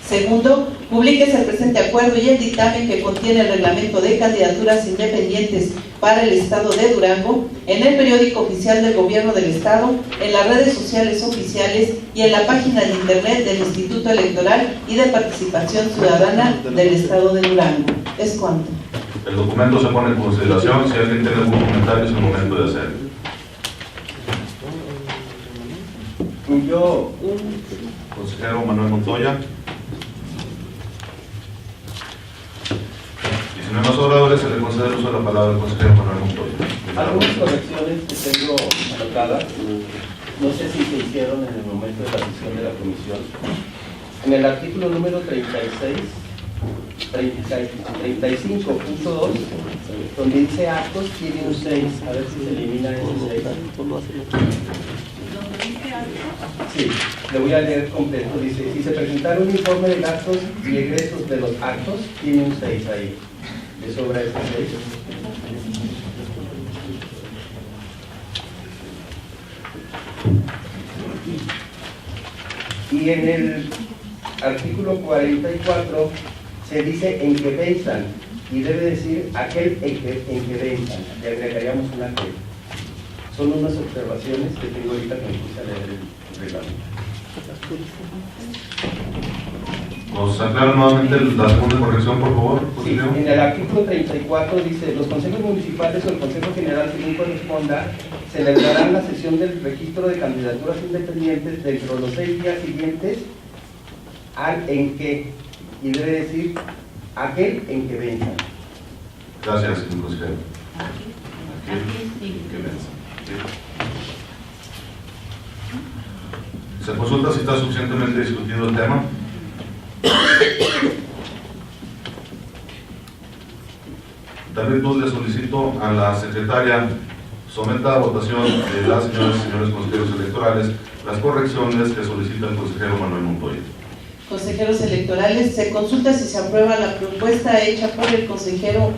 Segundo, publíquese el presente acuerdo y el dictamen que contiene el reglamento de candidaturas independientes para el Estado de Durango en el periódico oficial del Gobierno del Estado, en las redes sociales oficiales y en la página de internet del Instituto Electoral y de Participación Ciudadana del Estado de Durango. ¿Es cuánto? El documento se pone en consideración. Si alguien tiene algún comentario, es el momento de hacerlo. Yo, Consejero Manuel Montoya. Y si no hay más oradores, se le concede el uso de la palabra al consejero Manuel Montoya. algunas correcciones que tengo anotadas, no sé si se hicieron en el momento de la sesión de la comisión. En el artículo número 35.2, donde dice actos, tiene un 6, a ver si se elimina ese 6. Sí, le voy a leer completo. Dice, si se presentara un informe de gastos y egresos de los actos, tiene un 6 ahí. ¿Le sobra este 6? Y en el artículo 44 se dice en que venzan, y debe decir aquel en que venzan. Le agregaríamos una que. Son unas observaciones que tengo ahorita que me puse a leer el reglamento. ¿Nos aclaran nuevamente la segunda corrección, por favor? Sí, en el artículo 34 dice, los consejos municipales o el consejo general, según corresponda, celebrarán la sesión del registro de candidaturas independientes dentro de los 6 días siguientes al en que, y debe decir aquel en que venzan. Gracias, señor consejero. Aquel que venza. Se consulta si está suficientemente discutido el tema. Tal virtud le solicito a la secretaria someta a votación de las señoras y señores consejeros electorales las correcciones que solicita el consejero Manuel Montoya. Consejeros electorales, se consulta si se aprueba la propuesta hecha por el consejero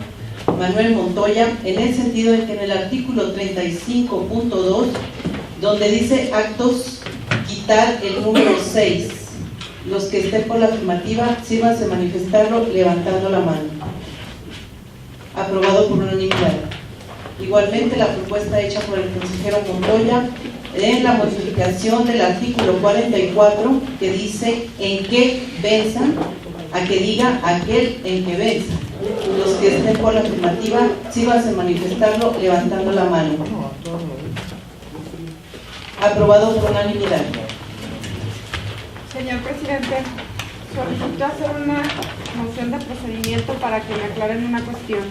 Manuel Montoya, en el sentido en que en el artículo 35.2, donde dice actos, quitar el número 6. Los que estén por la afirmativa, sírvanse manifestarlo levantando la mano. Aprobado por unanimidad. Igualmente, la propuesta hecha por el consejero Montoya, en la modificación del artículo 44 que dice en que venzan, a que diga aquel en que venza. Los que estén por la afirmativa, sírvanse a manifestarlo levantando la mano. Aprobado por unanimidad. Señor presidente, solicito hacer una moción de procedimiento para que me aclaren una cuestión.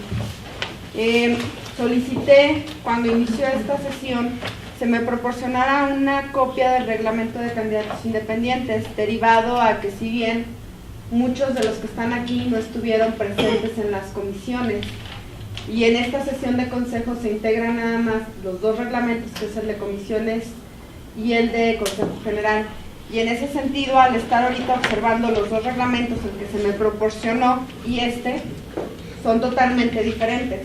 Solicité, cuando inició esta sesión, se me proporcionara una copia del reglamento de candidatos independientes, derivado a que si bien muchos de los que están aquí no estuvieron presentes en las comisiones, y en esta sesión de consejo se integran nada más los dos reglamentos, que es el de comisiones y el de Consejo General. Y en ese sentido, al estar ahorita observando los dos reglamentos, el que se me proporcionó y son totalmente diferentes.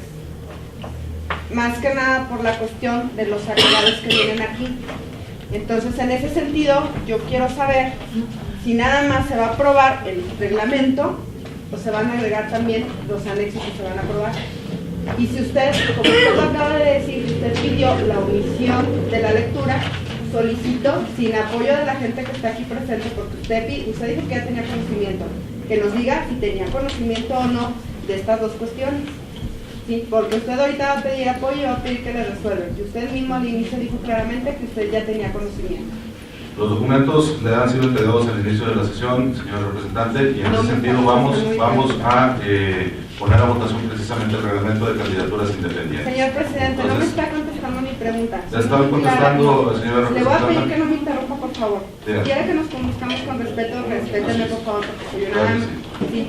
Más que nada por la cuestión de los agregados que vienen aquí. Entonces, en ese sentido, yo quiero saber si nada más se va a aprobar el reglamento o se van a agregar también los anexos que se van a aprobar. Y si usted, como usted lo acaba de decir, usted pidió la omisión de la lectura, solicito, sin apoyo de la gente que está aquí presente, porque usted dijo que ya tenía conocimiento, que nos diga si tenía conocimiento o no de estas dos cuestiones. Sí, porque usted ahorita va a pedir apoyo y va a pedir que le resuelvan. Y usted mismo al inicio dijo claramente que usted ya tenía conocimiento. Los documentos le han sido entregados al inicio de la sesión, señor representante, y en ese sentido vamos a poner a votación precisamente el reglamento de candidaturas independientes. Señor presidente, no me está contestando mi pregunta. Le estaba contestando, señora representante. Le voy a pedir que no me interrumpa, por favor. Sí. Si quiere que nos conduzcamos con respeto, respétenme, por favor, porque yo nada más. Sí.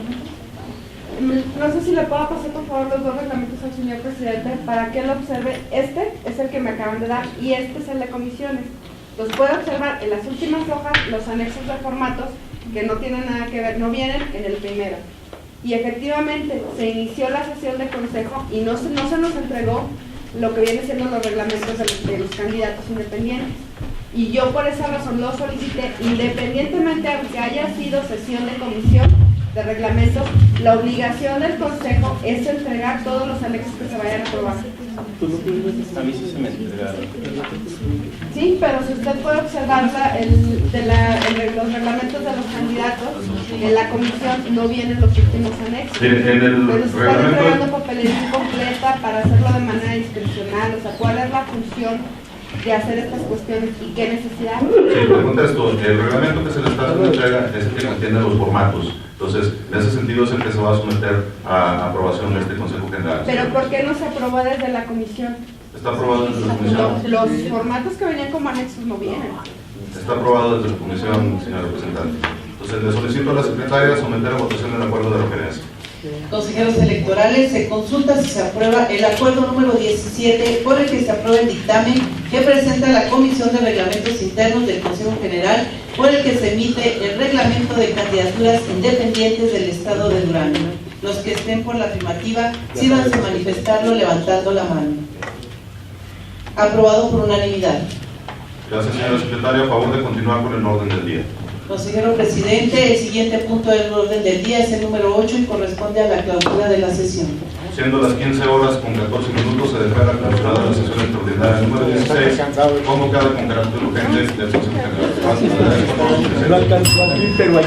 No sé si le puedo pasar, por favor, los dos reglamentos al señor presidente para que él observe. Este es el que me acaban de dar y este es el de comisiones. Los puede observar en las últimas hojas, los anexos de formatos que no tienen nada que ver, no vienen en el primero. Y efectivamente se inició la sesión de consejo y no se nos entregó lo que viene siendo los reglamentos de los candidatos independientes. Y yo por esa razón lo solicité, independientemente aunque haya sido sesión de comisión de reglamentos, la obligación del consejo es entregar todos los anexos que se vayan a aprobar. A mí sí se me entregaron. Sí, pero si usted puede observar los reglamentos de los candidatos, en la comisión no vienen los últimos anexos. En el pero se están reglamento entregando papelería incompleta para hacerlo de manera discrecional. O sea, ¿cuál es la función de hacer estas cuestiones y qué necesidad? Sí, le contesto. El reglamento que se le está dando entrega es el que contiene los formatos. Entonces, en ese sentido es el que se va a someter a aprobación de este Consejo General. ¿Pero por qué no se aprobó desde la comisión? Está aprobado desde la comisión. Los formatos que venían como anexos no vienen. Está aprobado desde la comisión, señor representante. Entonces, le solicito a la secretaria someter a votación el acuerdo de referencia. Consejeros electorales, se consulta si se aprueba el acuerdo número 17 por el que se aprueba el dictamen que presenta la Comisión de Reglamentos Internos del Consejo General, por el que se emite el reglamento de candidaturas independientes del Estado de Durango. Los que estén por la afirmativa, sírvanse a manifestarlo levantando la mano. Aprobado por unanimidad. Gracias, señora secretaria. A favor de continuar con el orden del día. Consejero presidente, el siguiente punto del orden del día es el número 8 y corresponde a la clausura de la sesión. Siendo las 15 horas con 14 minutos, se declara clausurada la sesión extraordinaria número 16, convocada con carácter urgente del Consejo General.